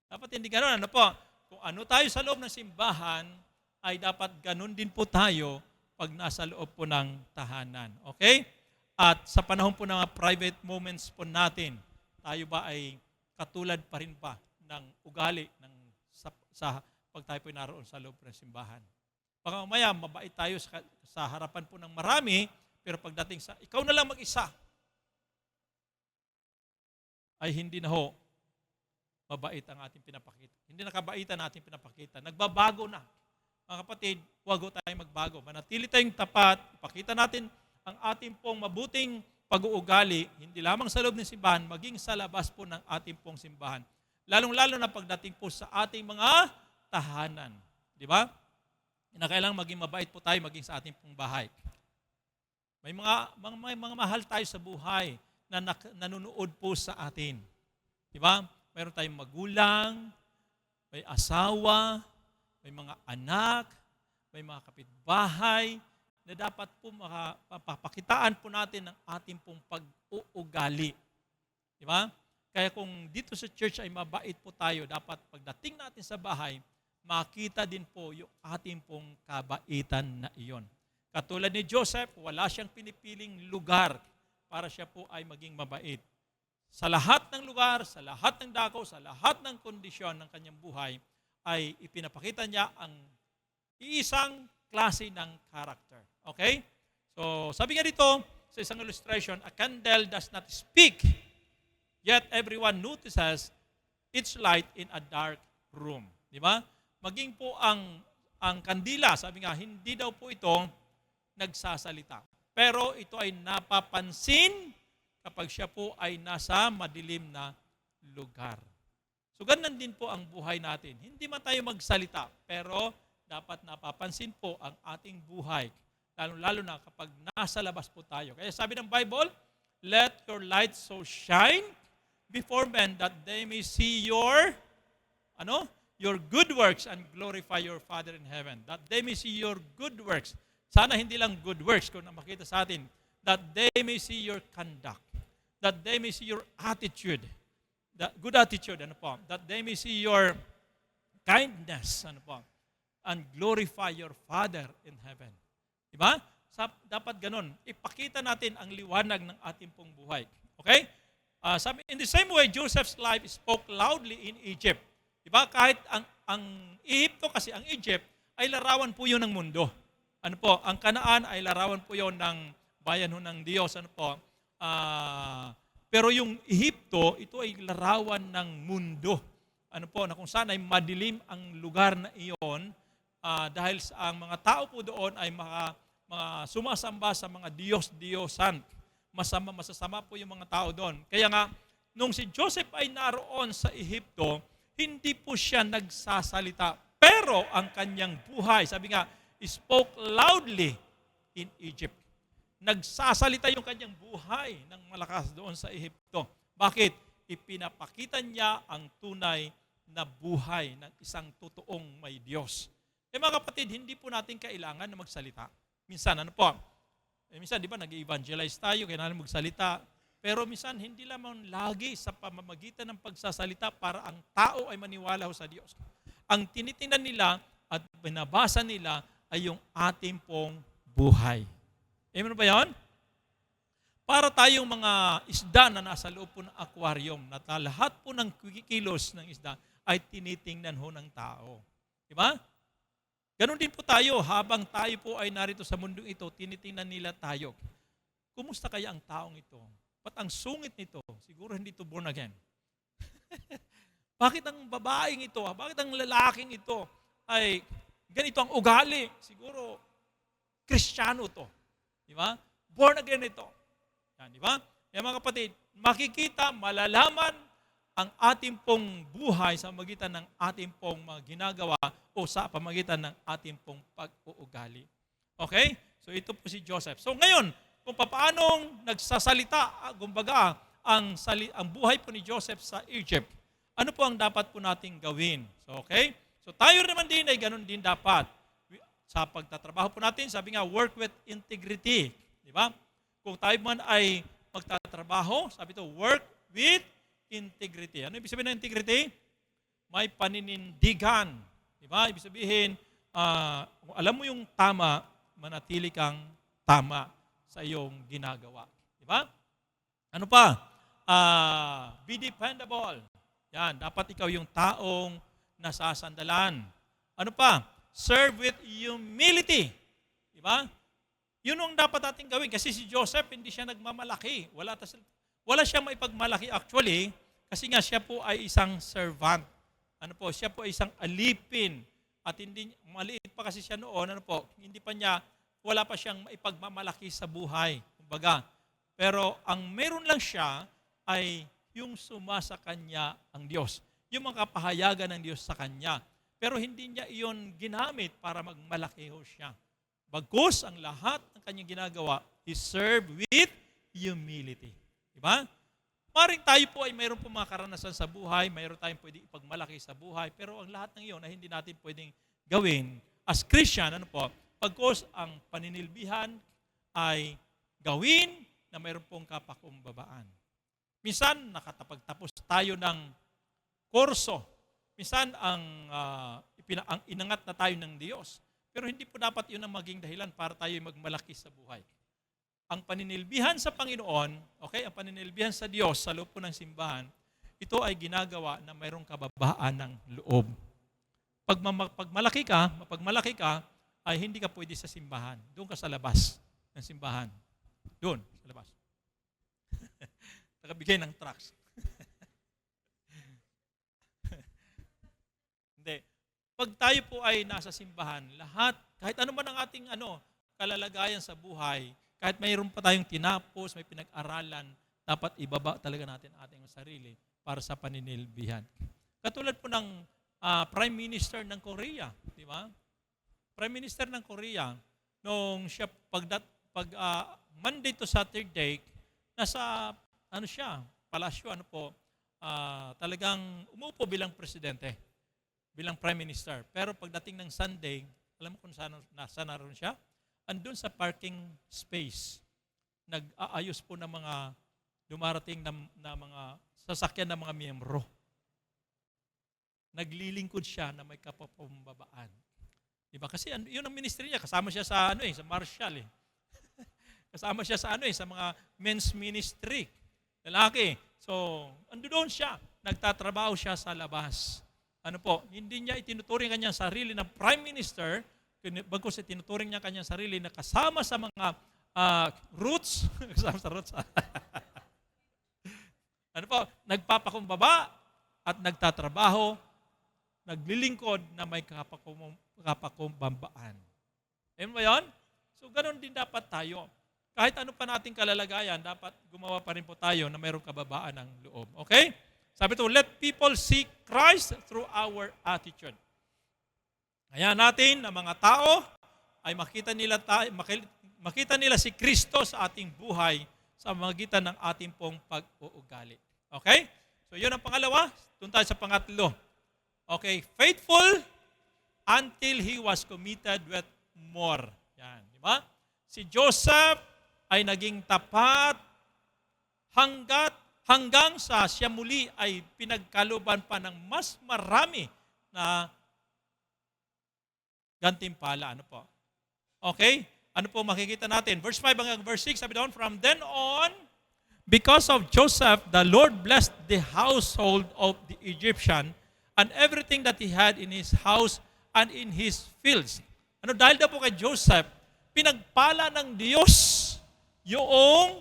Dapat hindi gano'n. Ano po? Kung ano tayo sa loob ng simbahan, ay dapat gano'n din po tayo pag nasa loob po ng tahanan. Okay? At sa panahon po ng mga private moments po natin, tayo ba ay katulad pa rin ba ng ugali sa pag tayo po naroon sa loob ng simbahan? Baka mamaya, mabait tayo sa harapan po ng marami, pero pagdating sa ikaw na lang mag-isa, ay hindi na ho mabait ang ating pinapakita. Hindi na kabaitan natin pinapakita. Nagbabago na. Mga kapatid, huwag ho tayong magbago. Manatili tayong tapat, ipakita natin ang ating pong mabuting pag-uugali, hindi lamang sa loob ng simbahan, maging sa labas po ng ating pong simbahan. Lalong-lalo na pagdating po sa ating mga tahanan. Di ba? Kailangan maging mabait po tayo maging sa ating pong bahay. May mga mahal tayo sa buhay na nanonood po sa atin. Di ba? Mayroon tayong magulang, may asawa, may mga anak, may mga kapitbahay na dapat po mapapakitaan po natin ng ating pong pag-uugali. Di ba? Kaya kung dito sa church ay mabait po tayo, dapat pagdating natin sa bahay, makita din po yung ating pong kabaitan na iyon. Katulad ni Joseph, wala siyang pinipiling lugar para siya po ay maging mabait. Sa lahat ng lugar, sa lahat ng dako, sa lahat ng kondisyon ng kanyang buhay, ay ipinapakita niya ang iisang klase ng character. Okay? So, sabi nga dito, sa isang illustration, a candle does not speak, yet everyone notices its light in a dark room. Di ba? Maging po ang kandila, sabi nga, hindi daw po ito nagsasalita. Pero ito ay napapansin kapag siya po ay nasa madilim na lugar. So ganun din po ang buhay natin. Hindi man tayo magsalita, pero dapat napapansin po ang ating buhay. Lalo na kapag nasa labas po tayo. Kaya sabi ng Bible, let your light so shine before men that they may see your good works and glorify your Father in heaven. That they may see your good works. Sana hindi lang good works kung makita sa atin. That they may see your conduct. That they may see your attitude. That good attitude, That they may see your kindness, and glorify your Father in heaven. Diba? Dapat ganun. Ipakita natin ang liwanag ng ating pong buhay. Okay? In the same way, Joseph's life spoke loudly in Egypt. Diba? Kahit ang ang Ehipto kasi, ang Egypt, ay larawan po yun ng mundo. Ano po, ang Kanaan ay larawan po yun ng bayan ho ng Diyos. Ano po, pero yung Ehipto, ito ay larawan ng mundo. Ano po, na kung saan ay madilim ang lugar na iyon dahil sa ang mga tao po doon ay mga sumasamba sa mga Diyos-Diyosan. Masasama po yung mga tao doon. Kaya nga, nung si Joseph ay naroon sa Ehipto, hindi po siya nagsasalita. Pero ang kanyang buhay, sabi nga, spoke loudly in Egypt. Nagsasalita yung kanyang buhay ng malakas doon sa Ehipto. Bakit? Ipinapakita niya ang tunay na buhay ng isang totoong may Diyos. Mga kapatid, hindi po natin kailangan na magsalita. Minsan, ano po? Minsan, di ba, nag-evangelize tayo, kailangan magsalita. Pero minsan, hindi lamang lagi sa pamamagitan ng pagsasalita para ang tao ay maniwala ho sa Diyos. Ang tinitingnan nila at binabasa nila ay yung ating pong buhay. Amen ba yun? Para tayong mga isda na nasa loob po ng aquarium, na lahat po ng kilos ng isda ay tinitingnan ho ng tao. Diba? Ganon din po tayo, habang tayo po ay narito sa mundong ito, tinitingnan nila tayo. Kumusta kaya ang taong ito? Ba't ang sungit nito? Siguro hindi ito born again. Bakit ang babaeng ito? Bakit ang lalaking ito ay ganito ang ugali? Siguro, Kristiyano to. Di ba? Born again ito. Yan, di ba? Yan mga kapatid, makikita, malalaman ang ating pong buhay sa pamagitan ng ating pong mga ginagawa o sa pamagitan ng ating pong pag-uugali. Okay? So ito po si Joseph. So ngayon, kung paanong nagsasalita, kumbaga, ang buhay po ni Joseph sa Egypt, ano po ang dapat po nating gawin? So okay? So tayo naman din ay ganun din dapat. Sa pagtatrabaho po natin, sabi nga, work with integrity. Di ba? Kung tayo man ay magtatrabaho, sabi ito, work with integrity. Ano ibig sabihin ng integrity? May paninindigan. Di ba? Ibig sabihin, kung alam mo yung tama, manatili kang tama sa iyong ginagawa. Di ba? Ano pa? Be dependable. Yan, dapat ikaw yung taong nasasandalan. Ano pa? Serve with humility. Di ba? Yun ang dapat natin gawin. Kasi si Joseph, hindi siya nagmamalaki. Wala siyang maipagmalaki actually, kasi nga siya po ay isang servant. Ano po? Siya po ay isang alipin. At hindi, maliit pa kasi siya noon, ano po, wala pa siyang maipagmamalaki sa buhay. Kumbaga. Pero ang meron lang siya ay yung sumasa kanya ang Diyos. Yung mga kapahayagan ng Diyos sa kanya. Pero hindi niya iyon ginamit para magmalaki ho siya. Bagkus ang lahat ng kanyang ginagawa is serve with humility. Diba? Maring tayo po ay mayroon po mga karanasan sa buhay, mayroon tayong pwedeng ipagmalaki sa buhay, pero ang lahat ng iyon ay hindi natin pwedeng gawin as Christian, ano po, bagkus ang paninilbihan ay gawin na mayroon pong kapakumbabaan. Minsan, nakatapagtapos tayo ng kurso. Minsan, ang inangat na tayo ng Diyos. Pero hindi po dapat yun ang maging dahilan para tayo magmalaki sa buhay. Ang paninilbihan sa Panginoon, okay, ang paninilbihan sa Diyos sa loob po ng simbahan, ito ay ginagawa na mayroong kababaan ng loob. Pag mapagmalaki ka, ay hindi ka pwede sa simbahan. Doon ka sa labas ng simbahan. Doon, sa labas. Nakabigay ng tracts. Hindi. Pag tayo po ay nasa simbahan, lahat, kahit ano man ang ating kalalagayan sa buhay, kahit mayroon pa tayong tinapos, may pinag-aralan, dapat ibaba talaga natin ating sarili para sa paninilbihan. Katulad po ng Prime Minister ng Korea, di ba? Prime Minister ng Korea, nung siya Monday to Saturday, nasa palasyo, talagang umupo bilang presidente, bilang Prime Minister. Pero pagdating ng Sunday, alam mo kung saan naroon siya? Andun sa parking space, nag-aayos po ng mga dumarating na mga sasakyan ng mga miyembro. Naglilingkod siya na may kapakumbabaan. Diba? Kasi yun ang ministry niya. Kasama siya sa sa Marshall. Kasama siya sa sa mga men's ministry. Lalaki. So, doon siya. Nagtatrabaho siya sa labas. hindi niya itinuturing kanyang sarili na prime minister, bagkus itinuturing niya kanyang sarili na kasama sa mga roots, kasama sa roots, nagpapakumbaba at nagtatrabaho, naglilingkod na may kapakumbabaan. Ayan ba yun? So, ganoon din dapat tayo. Kahit ano pa nating kalalagayan, dapat gumawa pa rin po tayo na mayroong kababaan ng loob. Okay? Sabi ito, let people see Christ through our attitude. Kaya natin, na mga tao, ay makita nila si Kristo sa ating buhay sa magitan ng ating pong pag-uugali. Okay? So, yun ang pangalawa. Doon tayo sa pangatlo. Okay, faithful until he was committed with more. Yan, di ba? Si Joseph ay naging tapat hanggang sa siya muli ay pinagkaluban pa ng mas marami na gantimpala. Okay? Ano po makikita natin? Verse 5 hanggang verse 6, sabi doon, from then on, because of Joseph, the Lord blessed the household of the Egyptian and everything that he had in his house and in his fields. Dahil daw po kay Joseph, pinagpala ng Diyos yung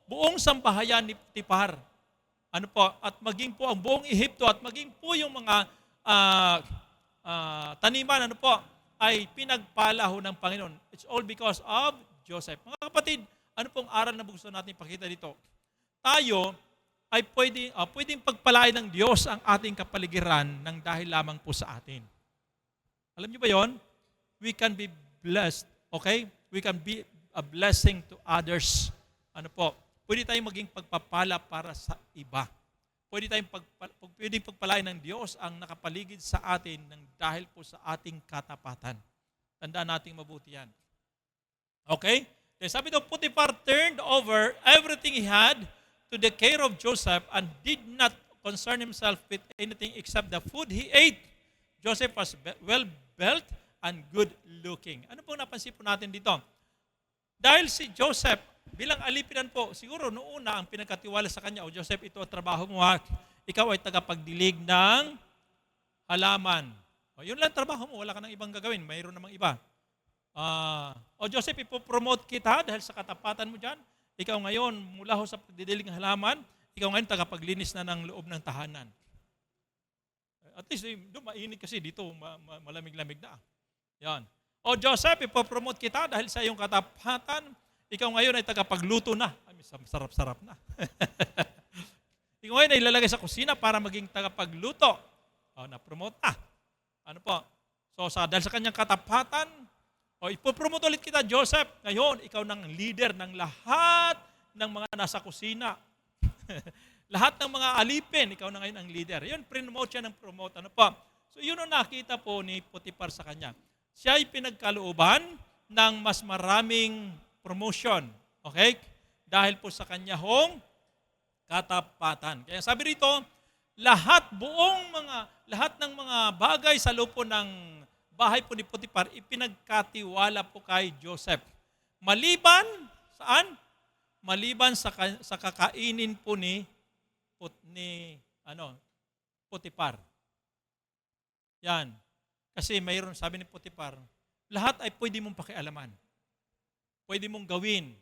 buong sambahayan ni Potifar. At maging po ang buong Ehipto at maging po yung mga taniman, ay pinagpala ho ng Panginoon. It's all because of Joseph. Mga kapatid, ano pong aral na gusto natin pakita dito? Tayo ay pwedeng pagpalain ng Diyos ang ating kapaligiran ng dahil lamang po sa atin. Alam niyo ba yon? We can be blessed, okay? We can be a blessing to others. Pwede tayong maging pagpapala para sa iba. Pwedeng pagpalain ng Diyos ang nakapaligid sa atin ng dahil po sa ating katapatan. Tandaan nating mabuti yan. Okay? Then sabi daw, Potiphar turned over everything he had to the care of Joseph and did not concern himself with anything except the food he ate. Joseph was well-built and good-looking. Ano pong napansin po natin dito? Dahil si Joseph, bilang alipinan po, siguro noong una ang pinagkatiwala sa kanya, Joseph, ito ang trabaho mo, ikaw ay tagapagdilig ng halaman. Yun lang trabaho mo, wala ka nang ibang gagawin, mayroon namang iba. Joseph, ipopromote kita dahil sa katapatan mo dyan. Ikaw ngayon, mula ho sa pagdidilig ng halaman, ikaw ngayon tagapaglinis na ng loob ng tahanan. At least, doon mainit kasi dito, malamig-lamig na. Yan. Joseph, ipopromote kita dahil sa iyong katapatan, ikaw ngayon ay tagapagluto na. Ay, sarap-sarap na. Ikaw ngayon ay ilalagay sa kusina para maging tagapagluto. Na-promote na. Dahil sa kanyang katapatan, ipopromote ulit kita, Joseph. Ngayon, ikaw ng leader ng lahat ng mga nasa kusina. Lahat ng mga alipin, ikaw na ngayon ang leader. Yun, promote siya ng promote. So, yun ang nakita po ni Potiphar sa kanya. Siya ay pinagkalooban ng mas maraming promotion. Okay? Dahil po sa kanya hong katapatan. Kaya sabi rito, lahat ng mga bagay sa loob po ng bahay po ni Potiphar, ipinagkatiwala po kay Joseph. Maliban, saan? Maliban sa kakainin po ni Potiphar. Yan. Kasi mayroon, sabi ni Potiphar, lahat ay pwede mong pakialaman. Pwede mong gawin.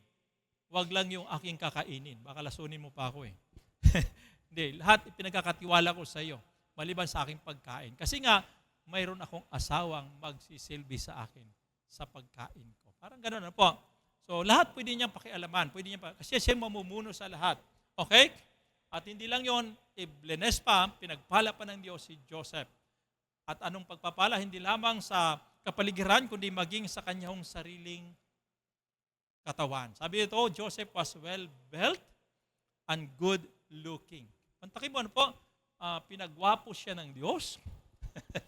Wag lang yung aking kakainin. Baka lasunin mo pa ako eh. Hindi, lahat ipinagkakatiwala ko sa iyo. Maliban sa aking pagkain. Kasi nga, mayroon akong asawang magsisilbi sa akin sa pagkain ko. Parang gano'n po. So, lahat pwede niyang pakialaman. Kasi siya mamumuno sa lahat. Okay? At hindi lang yon, iblenes pa, pinagpala pa ng Diyos si Joseph. At anong pagpapala? Hindi lamang sa kapaligiran, kundi maging sa kanyang sariling katawan. Sabi ito, Joseph was well-built and good-looking. Pantakin mo, pinagwapo siya ng Diyos.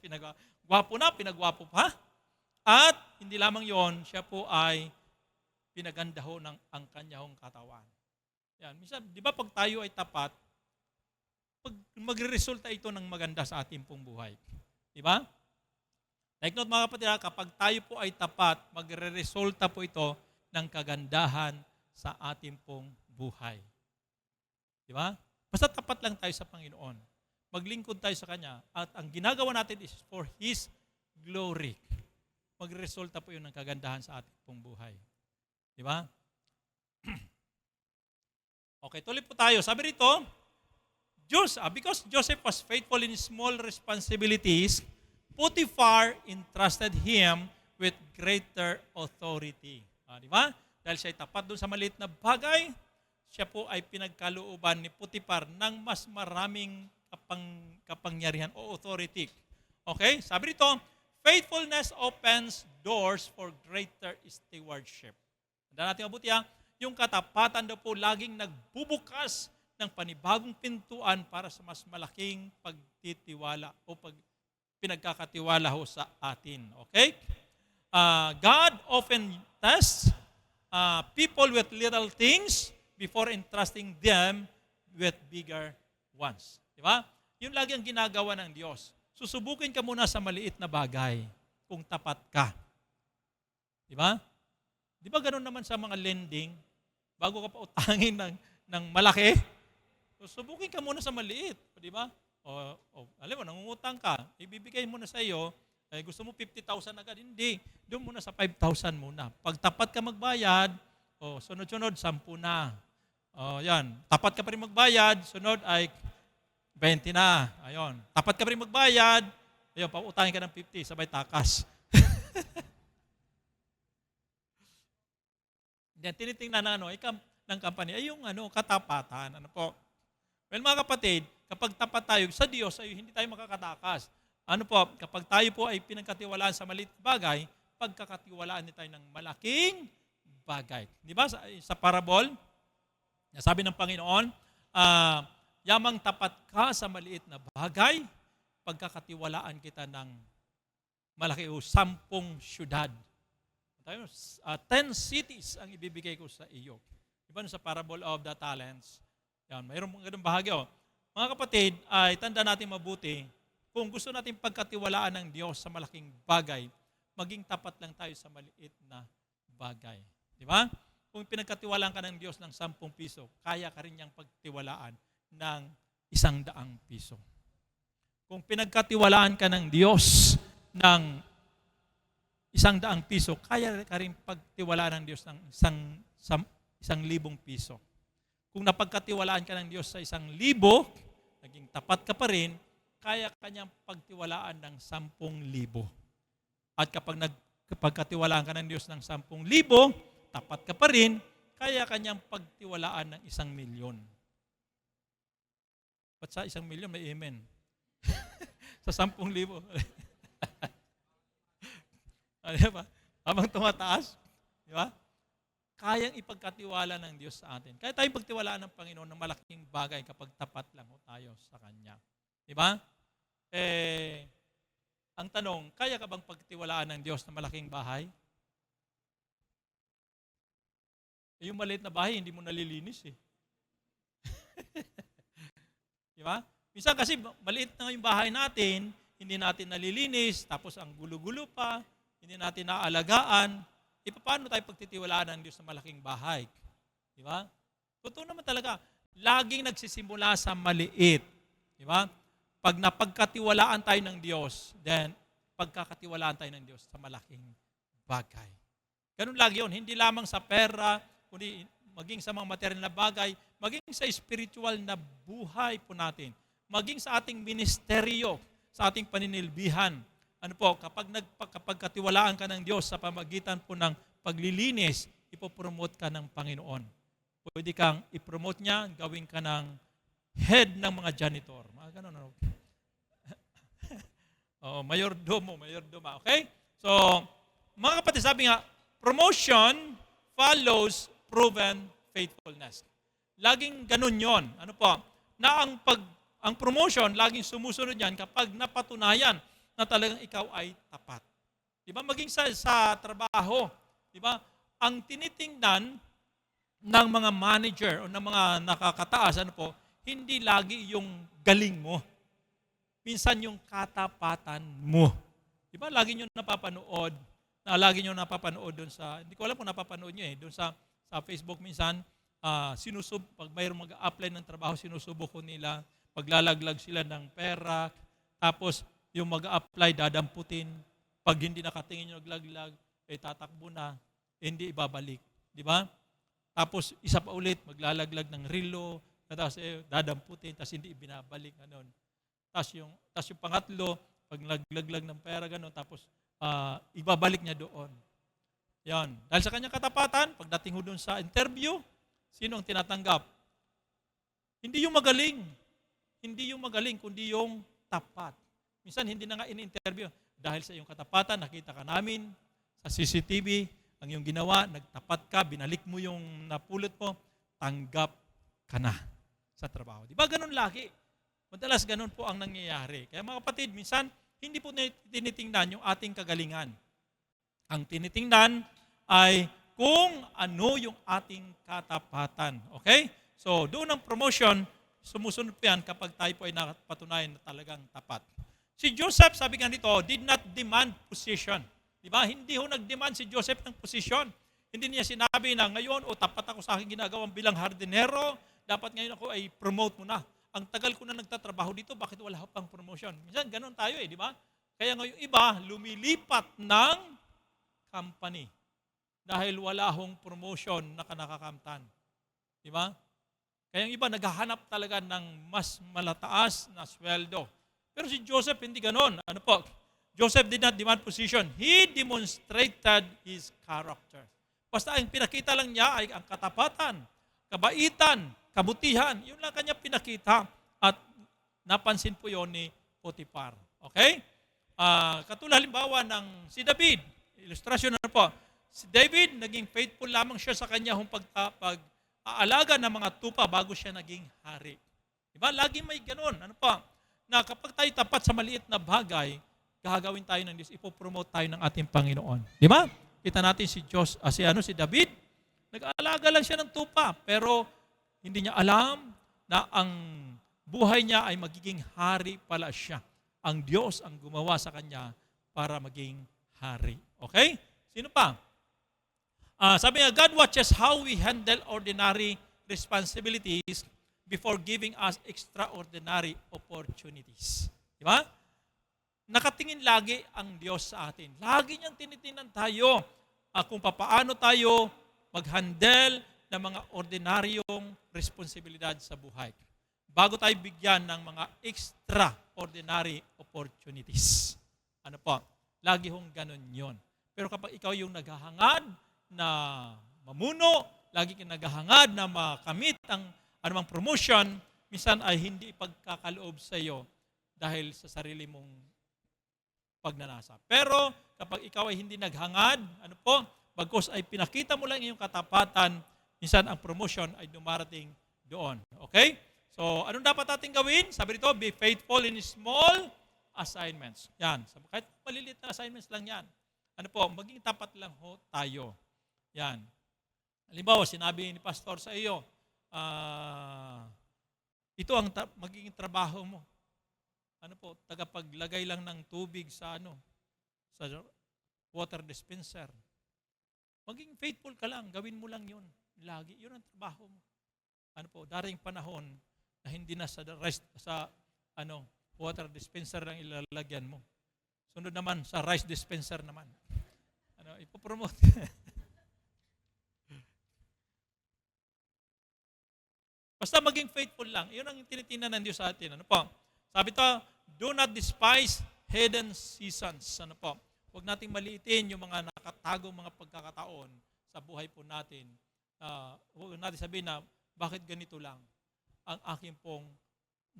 Pinagwapo pa. At hindi lamang yon, siya po ay pinagandaho ng ang kanyang katawan. Yan. Minsan, di ba pag tayo ay tapat, magre-resulta ito ng maganda sa ating pong buhay. Di ba? Like note mga kapatid, kapag tayo po ay tapat, magre-resulta po ito ng kagandahan sa ating pong buhay. Di ba? Basta tapat lang tayo sa Panginoon. maglingkod tayo sa Kanya, at ang ginagawa natin is for His glory. Magresulta po yun ng kagandahan sa ating pong buhay. Di ba? Okay, tuloy po tayo. Sabi rito, because Joseph was faithful in small responsibilities, Potiphar entrusted him with greater authority. Di ba? Dahil siya ay tapat doon sa maliit na bagay, siya po ay pinagkalooban ni Potiphar ng mas maraming kapangyarihan o authority. Okay? Sabi rito, faithfulness opens doors for greater stewardship. Tandaan natin mabuti yung katapatan daw po laging nagbubukas ng panibagong pintuan para sa mas malaking pagtitiwala o pinagkakatiwala ho sa atin. Okay? God often tests people with little things before entrusting them with bigger ones. Di ba? Yun lagi ang ginagawa ng Diyos. Susubukin ka muna sa maliit na bagay kung tapat ka. Di ba? Di ba ganun naman sa mga lending? Bago ka pa utangin ng malaki, susubukin ka muna sa maliit. Di ba? Alam mo, nangungutang ka, ibibigay mo na sa iyo, gusto mo 50,000 agad. Hindi. Doon muna sa 5,000 muna. Pag tapat ka magbayad, sunod-sunod, 10 na. Yan. Tapat ka pa rin magbayad, sunod ay 20 na. Ayun. Tapat ka pa rin magbayad, ayun, pautangin ka ng 50, sabay takas. Yan, tinitingnan na ng company ay yung katapatan. Ano po? Well, mga kapatid, kapag tapat tayo sa Diyos, ay hindi tayo makakatakas. Ano po? Kapag tayo po ay pinagkatiwalaan sa maliit bagay, pagkakatiwalaan din tayo ng malaking bagay. Di ba? Sa parable, sabi ng Panginoon, yamang tapat ka sa maliit na bagay, pagkakatiwalaan kita ng malaki o 10 syudad. 10 cities ang ibibigay ko sa iyo. Diba sa parable of the talents? Yan, mayroong ganung bahagi. Mga kapatid, ay tanda natin mabuti, kung gusto natin pagkatiwalaan ng Diyos sa malaking bagay, maging tapat lang tayo sa maliit na bagay. Di ba? Kung pinagkatiwalaan ka ng Diyos ng 10 piso, kaya ka rin niyang pagtiwalaan ng 100 piso. Kung pinagkatiwalaan ka ng Diyos ng 100 piso, kaya ka rin pagtiwalaan ng Diyos ng 1,000 piso. Kung napagkatiwalaan ka ng Diyos sa 1,000, naging tapat ka pa rin, kaya kanyang pagtiwalaan ng 10,000. At kapag nagpagkatiwalaan ka ng Diyos ng 10,000, tapat ka pa rin, kaya kanyang pagtiwalaan ng 1,000,000. Ba't sa 1,000,000 may amen? Sa 10,000. Diba? Habang tumataas, di ba? Kayang ipagkatiwala ng Diyos sa atin. Kaya tayo pagtiwalaan ng Panginoon ng malaking bagay kapag tapat lang tayo sa Kanya. Di ba? Ang tanong, kaya ka bang pagtiwalaan ng Diyos ng malaking bahay? Yung maliit na bahay, hindi mo nalilinis eh. Di ba? Minsan kasi maliit na yung bahay natin, hindi natin nalilinis, tapos ang gulo-gulo pa, hindi natin naalagaan, paano tayo pagtitiwalaan ng Diyos sa malaking bahay? Di ba? Totoo naman talaga, laging nagsisimula sa maliit. Di ba? Pag napagkatiwalaan tayo ng Diyos, then pagkakatiwalaan tayo ng Diyos sa malaking bagay. Ganun lagi yun, hindi lamang sa pera, kundi maging sa mga material na bagay, maging sa spiritual na buhay po natin, maging sa ating ministeryo, sa ating paninilbihan. Ano po, kapag katiwalaan ka ng Diyos sa pamagitan po ng paglilinis, ipopromote ka ng Panginoon. Pwede kang ipromote niya, gawin ka ng head ng mga janitor. Mga ganun, ano? Mayordoma. Okay? So, mga kapatid, sabi nga, promotion follows proven faithfulness. Laging ganun yon. Ano po? Na ang promotion, laging sumusunod yan kapag napatunayan na talagang ikaw ay tapat. Diba? Maging sa trabaho, diba? Ang tinitingnan ng mga manager o ng mga nakakataas, ano po, hindi lagi yung galing mo. Minsan yung katapatan mo. Diba? Lagi nyo napapanood doon sa, hindi ko alam kung napapanood nyo doon sa Facebook minsan, pag mayroong mag-apply ng trabaho, sinusubok ko nila, maglalaglag sila ng pera, tapos yung mag-a-apply, dadamputin. Pag hindi nakatingin yung naglaglag, tatakbo na, hindi ibabalik. Di ba? Tapos isa pa ulit, maglalaglag ng relo, tapos dadamputin, tapos hindi ibinabalik. Ganun. Tapos yung pangatlo, pag naglaglag ng pera, ganun, tapos ibabalik niya doon. Yan. Dahil sa kanyang katapatan, pagdating ho doon sa interview, sino ang tinatanggap? Hindi yung magaling. Hindi yung magaling, kundi yung tapat. Minsan hindi na nga in-interview. Dahil sa iyong katapatan, nakita ka namin sa CCTV, ang iyong ginawa, nagtapat ka, binalik mo yung napulot mo, tanggap ka na sa trabaho. Di ba ganun lagi? Madalas ganun po ang nangyayari. Kaya mga kapatid, minsan hindi po tinitingnan yung ating kagalingan. Ang tinitingnan ay kung ano yung ating katapatan. Okay? So, doon ang promotion, sumusunod po yan kapag tayo po ay napatunayan na talagang tapat. Si Joseph, sabi nga dito, did not demand position. Di ba? Hindi ho nag-demand si Joseph ng position. Hindi niya sinabi na ngayon, tapat ako sa aking ginagawang bilang hardinero, dapat ngayon ako ay promote mo na. Ang tagal ko na nagtatrabaho dito, bakit wala pang promotion? Minsan ganun tayo di ba? Kaya ngayon iba, lumilipat ng company dahil wala hong promotion na kanakakamtan. Di ba? Kaya yung iba naghahanap talaga ng mas malataas na sweldo. Pero si Joseph hindi ganon. Ano po? Joseph did not demand position. He demonstrated his character. Basta ang pinakita lang niya ay ang katapatan, kabaitan, kabutihan. Yun lang kanya pinakita at napansin po yun ni Potiphar. Okay? Katulad halimbawa ng si David. Ilustrasyon na po. Si David, naging faithful lamang siya sa kanyang pag-aalaga ng mga tupa bago siya naging hari. Diba? Lagi may ganun. Ano pa? Na kapag tayo tapat sa maliit na bagay, gagawin tayo ng Diyos, ipopromote tayo ng ating Panginoon. Di ba? Kita natin si David, nag-aalaga lang siya ng tupa, pero hindi niya alam na ang buhay niya ay magiging hari pala siya. Ang Diyos ang gumawa sa kanya para maging hari. Okay? Sino pa? Sabi nga, God watches how we handle ordinary responsibilities before giving us extraordinary opportunities. Di ba? Nakatingin lagi ang Diyos sa atin. Lagi niyang tinitingnan tayo kung paano tayo mag-handle ng mga ordinaryong responsibilidad sa buhay. Bago tayo bigyan ng mga extraordinary opportunities. Ano po? Lagi hong ganun yon. Pero kapag ikaw yung naghahangad na mamuno, lagi kang naghahangad na makamit ang anumang promotion, minsan ay hindi ipagkakaloob sa iyo dahil sa sarili mong pagnanasa. Pero kapag ikaw ay hindi naghangad, bagkus ay pinakita mo lang iyong katapatan, minsan ang promotion ay dumarating doon. Okay? So, anong dapat natin gawin? Sabi rito, be faithful in small assignments. Yan. Kahit maliliit na assignments lang yan. Maging tapat lang ho tayo. Yan. Halimbawa, sinabi ni Pastor sa iyo, ito ang magiging trabaho mo. Tagapaglagay lang ng tubig sa sa water dispenser. Maging faithful ka lang, gawin mo lang 'yun. Lagi 'yun ang trabaho mo. Daring panahon na hindi na sa water dispenser lang ilalagyan mo. Sunod naman sa rice dispenser naman. Ipopromote. Basta maging faithful lang. Iyon ang tinitingnan ng Diyos sa atin. Sabi to, do not despise hidden seasons. Huwag nating maliitin yung mga nakatagong mga pagkakataon sa buhay po natin. Huwag natin sabihin na, bakit ganito lang ang aking pong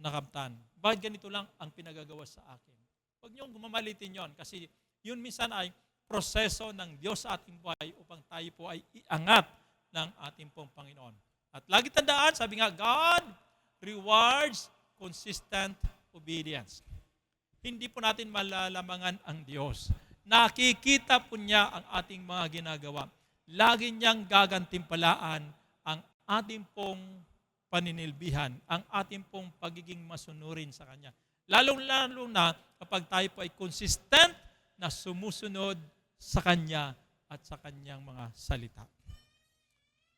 nakamtan? Bakit ganito lang ang pinagagawa sa akin? Huwag niyong gumamalitin yon kasi yun minsan ay proseso ng Diyos sa ating buhay upang tayo po ay iangat ng ating pong Panginoon. At lagi tandaan, sabi nga, God rewards consistent obedience. Hindi po natin malalamangan ang Diyos. Nakikita po niya ang ating mga ginagawa. Lagi niyang gagantimpalaan ang ating pong paninilbihan, ang ating pong pagiging masunurin sa Kanya. Lalong-lalo na kapag tayo po ay consistent na sumusunod sa Kanya at sa Kanyang mga salita.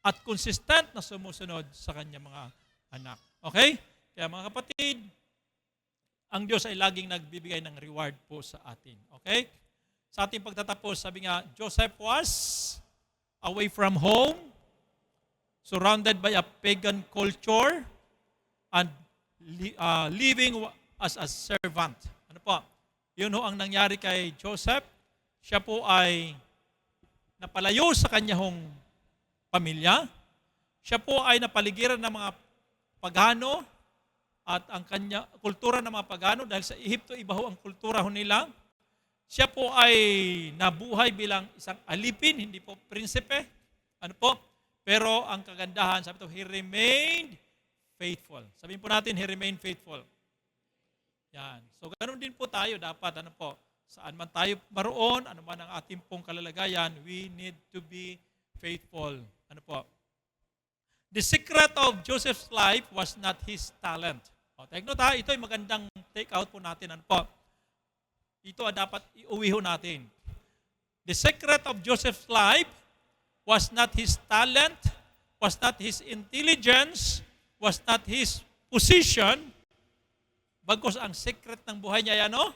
At consistent na sumusunod sa kanyang mga anak. Okay? Kaya mga kapatid, ang Diyos ay laging nagbibigay ng reward po sa atin. Okay? Sa ating pagtatapos, sabi nga, Joseph was away from home, surrounded by a pagan culture, and living as a servant. Ano po? Yun ho ang nangyari kay Joseph. Siya po ay napalayo sa kanyang pamilya. Siya po ay napaligiran ng mga pagano at ang kanya kultura ng mga pagano dahil sa Ehipto iba ho ang kultura ho nila. Siya po ay nabuhay bilang isang alipin, hindi po prinsipe. Ano po? Pero ang kagandahan, sabi ito, he remained faithful. Sabihin po natin, he remained faithful. Yan. So, ganoon din po tayo dapat, ano po, saan man tayo maroon, ano man ang ating pong kalalagayan, we need to be faithful. Ano po? The secret of Joseph's life was not his talent. O, take note ha, ito ay magandang take out po natin. Ano po? Ito ay dapat iuwi ho natin. The secret of Joseph's life was not his talent, was not his intelligence, was not his position, bagkus ang secret ng buhay niya, ano?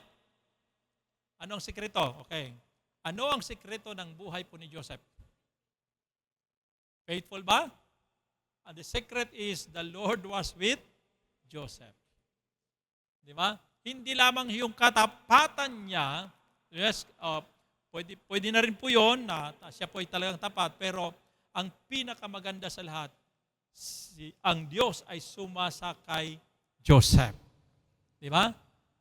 Ano ang sekreto? Okay. Ano ang sekreto ng buhay po ni Joseph? Faithful ba? And the secret is the Lord was with Joseph. Di ba? Hindi lamang yung katapatan niya, yes, pwede na rin po yun, na siya po ay talagang tapat, pero ang pinakamaganda sa lahat, ang Diyos ay sumasa kay Joseph. Di ba?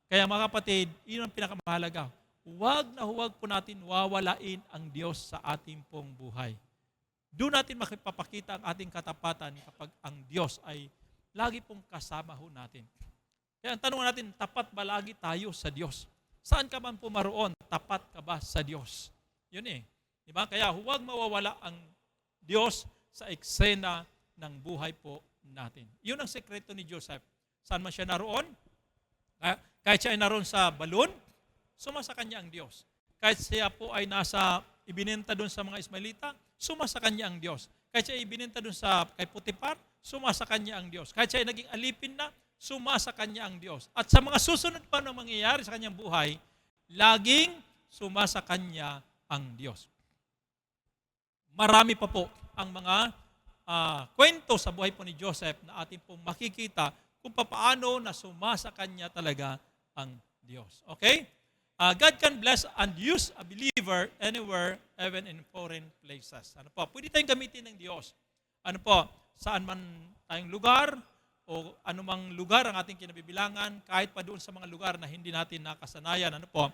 Kaya mga kapatid, yun ang pinakamahalaga. Huwag po natin wawalain ang Diyos sa ating pong buhay. Doon natin makipapakita ang ating katapatan kapag ang Diyos ay lagi pong kasama ho natin. Kaya ang tanong natin, tapat ba lagi tayo sa Diyos? Saan ka man pumaroon, tapat ka ba sa Diyos? Yun eh. Di ba? Kaya huwag mawawala ang Diyos sa eksena ng buhay po natin. Yun ang sekreto ni Joseph. Saan man siya naroon? Kahit siya ay naroon sa balon, sumasa kanya ang Diyos. Kahit siya po ay ibinenta doon sa mga Ismailita, sumasa kanya ang Diyos. Kahit siya ay ibinenta doon kay Putipar, sumasa kanya ang Diyos. Kahit siya ay naging alipin na, sumasa kanya ang Diyos. At sa mga susunod pa na mangyayari sa kanyang buhay, laging sumasa kanya ang Diyos. Marami pa po ang mga kwento sa buhay po ni Joseph na ating pong makikita kung paano na sumasa kanya talaga ang Diyos. Okay? God can bless and use a believer anywhere, even in foreign places. Ano po? Pwede tayong gamitin ng Diyos. Ano po? Saan man tayong lugar o anumang lugar ang ating kinabibilangan, kahit pa doon sa mga lugar na hindi natin nakasanayan, ano po,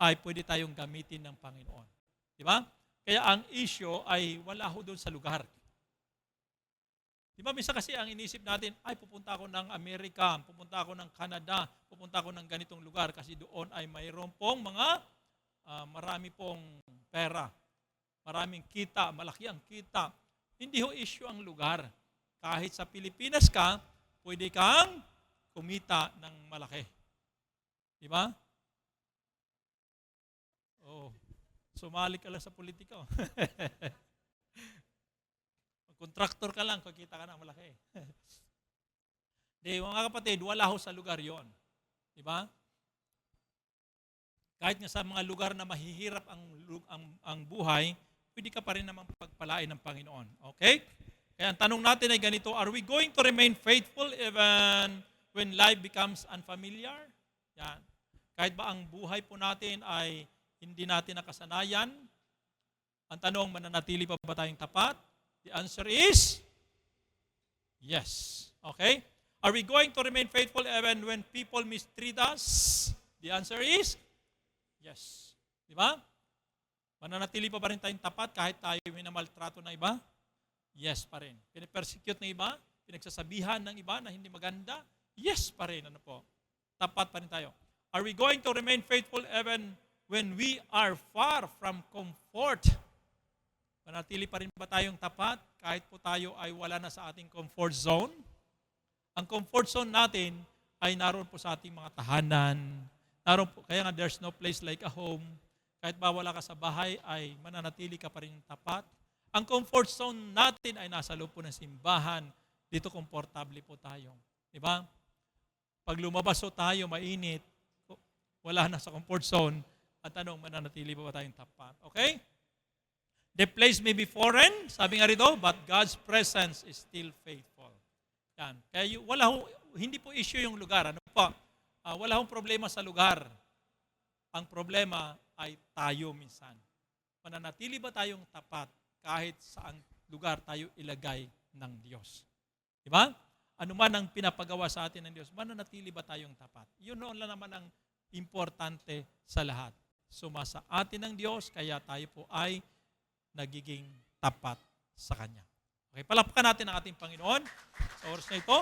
ay pwede tayong gamitin ng Panginoon. Di ba? Kaya ang issue ay wala ho doon sa lugar. Di ba, minsan kasi ang inisip natin, ay pupunta ako ng Amerika, pupunta ako ng Canada, pupunta ako ng ganitong lugar kasi doon ay mayroon pong marami pong pera, maraming kita, malaki ang kita. Hindi ho issue ang lugar. Kahit sa Pilipinas ka, pwede kang kumita ng malaki. Di ba? Oh, sumali ka lang sa politika. Kontraktor ka lang, kikita ka na malaki. Di, mga kapatid, wala ho sa lugar yon. Di ba? Kahit nga sa mga lugar na mahihirap ang buhay, pwede ka pa rin naman pagpalain ng Panginoon. Okay? Kaya ang tanong natin ay ganito, are we going to remain faithful even when life becomes unfamiliar? Yan. Kahit ba ang buhay po natin ay hindi natin nakasanayan, ang tanong, mananatili pa ba tayong tapat? The answer is yes. Okay? Are we going to remain faithful even when people mistreat us? The answer is yes. Di ba? Mananatili pa rin tayong tapat kahit tayo minamaltrato ng iba? Yes pa rin. Pinipersecute ng iba? Pinagsasabihan ng iba na hindi maganda? Yes pa rin. Ano po? Tapat pa rin tayo. Are we going to remain faithful even when we are far from comfort? Manatili pa rin ba tayong tapat kahit po tayo ay wala na sa ating comfort zone? Ang comfort zone natin ay naroon po sa ating mga tahanan. Naroon po, kaya nga there's no place like a home. Kahit ba wala ka sa bahay, ay mananatili ka pa rin tapat. Ang comfort zone natin ay nasa loob po ng simbahan. Dito komportable po tayo. Di ba? Pag lumabas ho tayo, mainit, wala na sa comfort zone, at tanong, mananatili ba tayong tapat? Okay? The place may be foreign, sabi nga rito, but God's presence is still faithful. Yan. Kaya hindi po issue yung lugar. Ano po? Wala hong problema sa lugar. Ang problema ay tayo minsan. Mananatili ba tayong tapat kahit saang lugar tayo ilagay ng Diyos? Diba? Ano man ang pinapagawa sa atin ng Diyos, mananatili ba tayong tapat? Yun noon lang naman ang importante sa lahat. Sumasa atin ng Diyos, kaya tayo po ay nagiging tapat sa Kanya. Okay, palakpakan natin ang ating Panginoon sa oras na ito.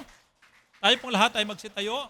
Tayo pong lahat ay magsitayo.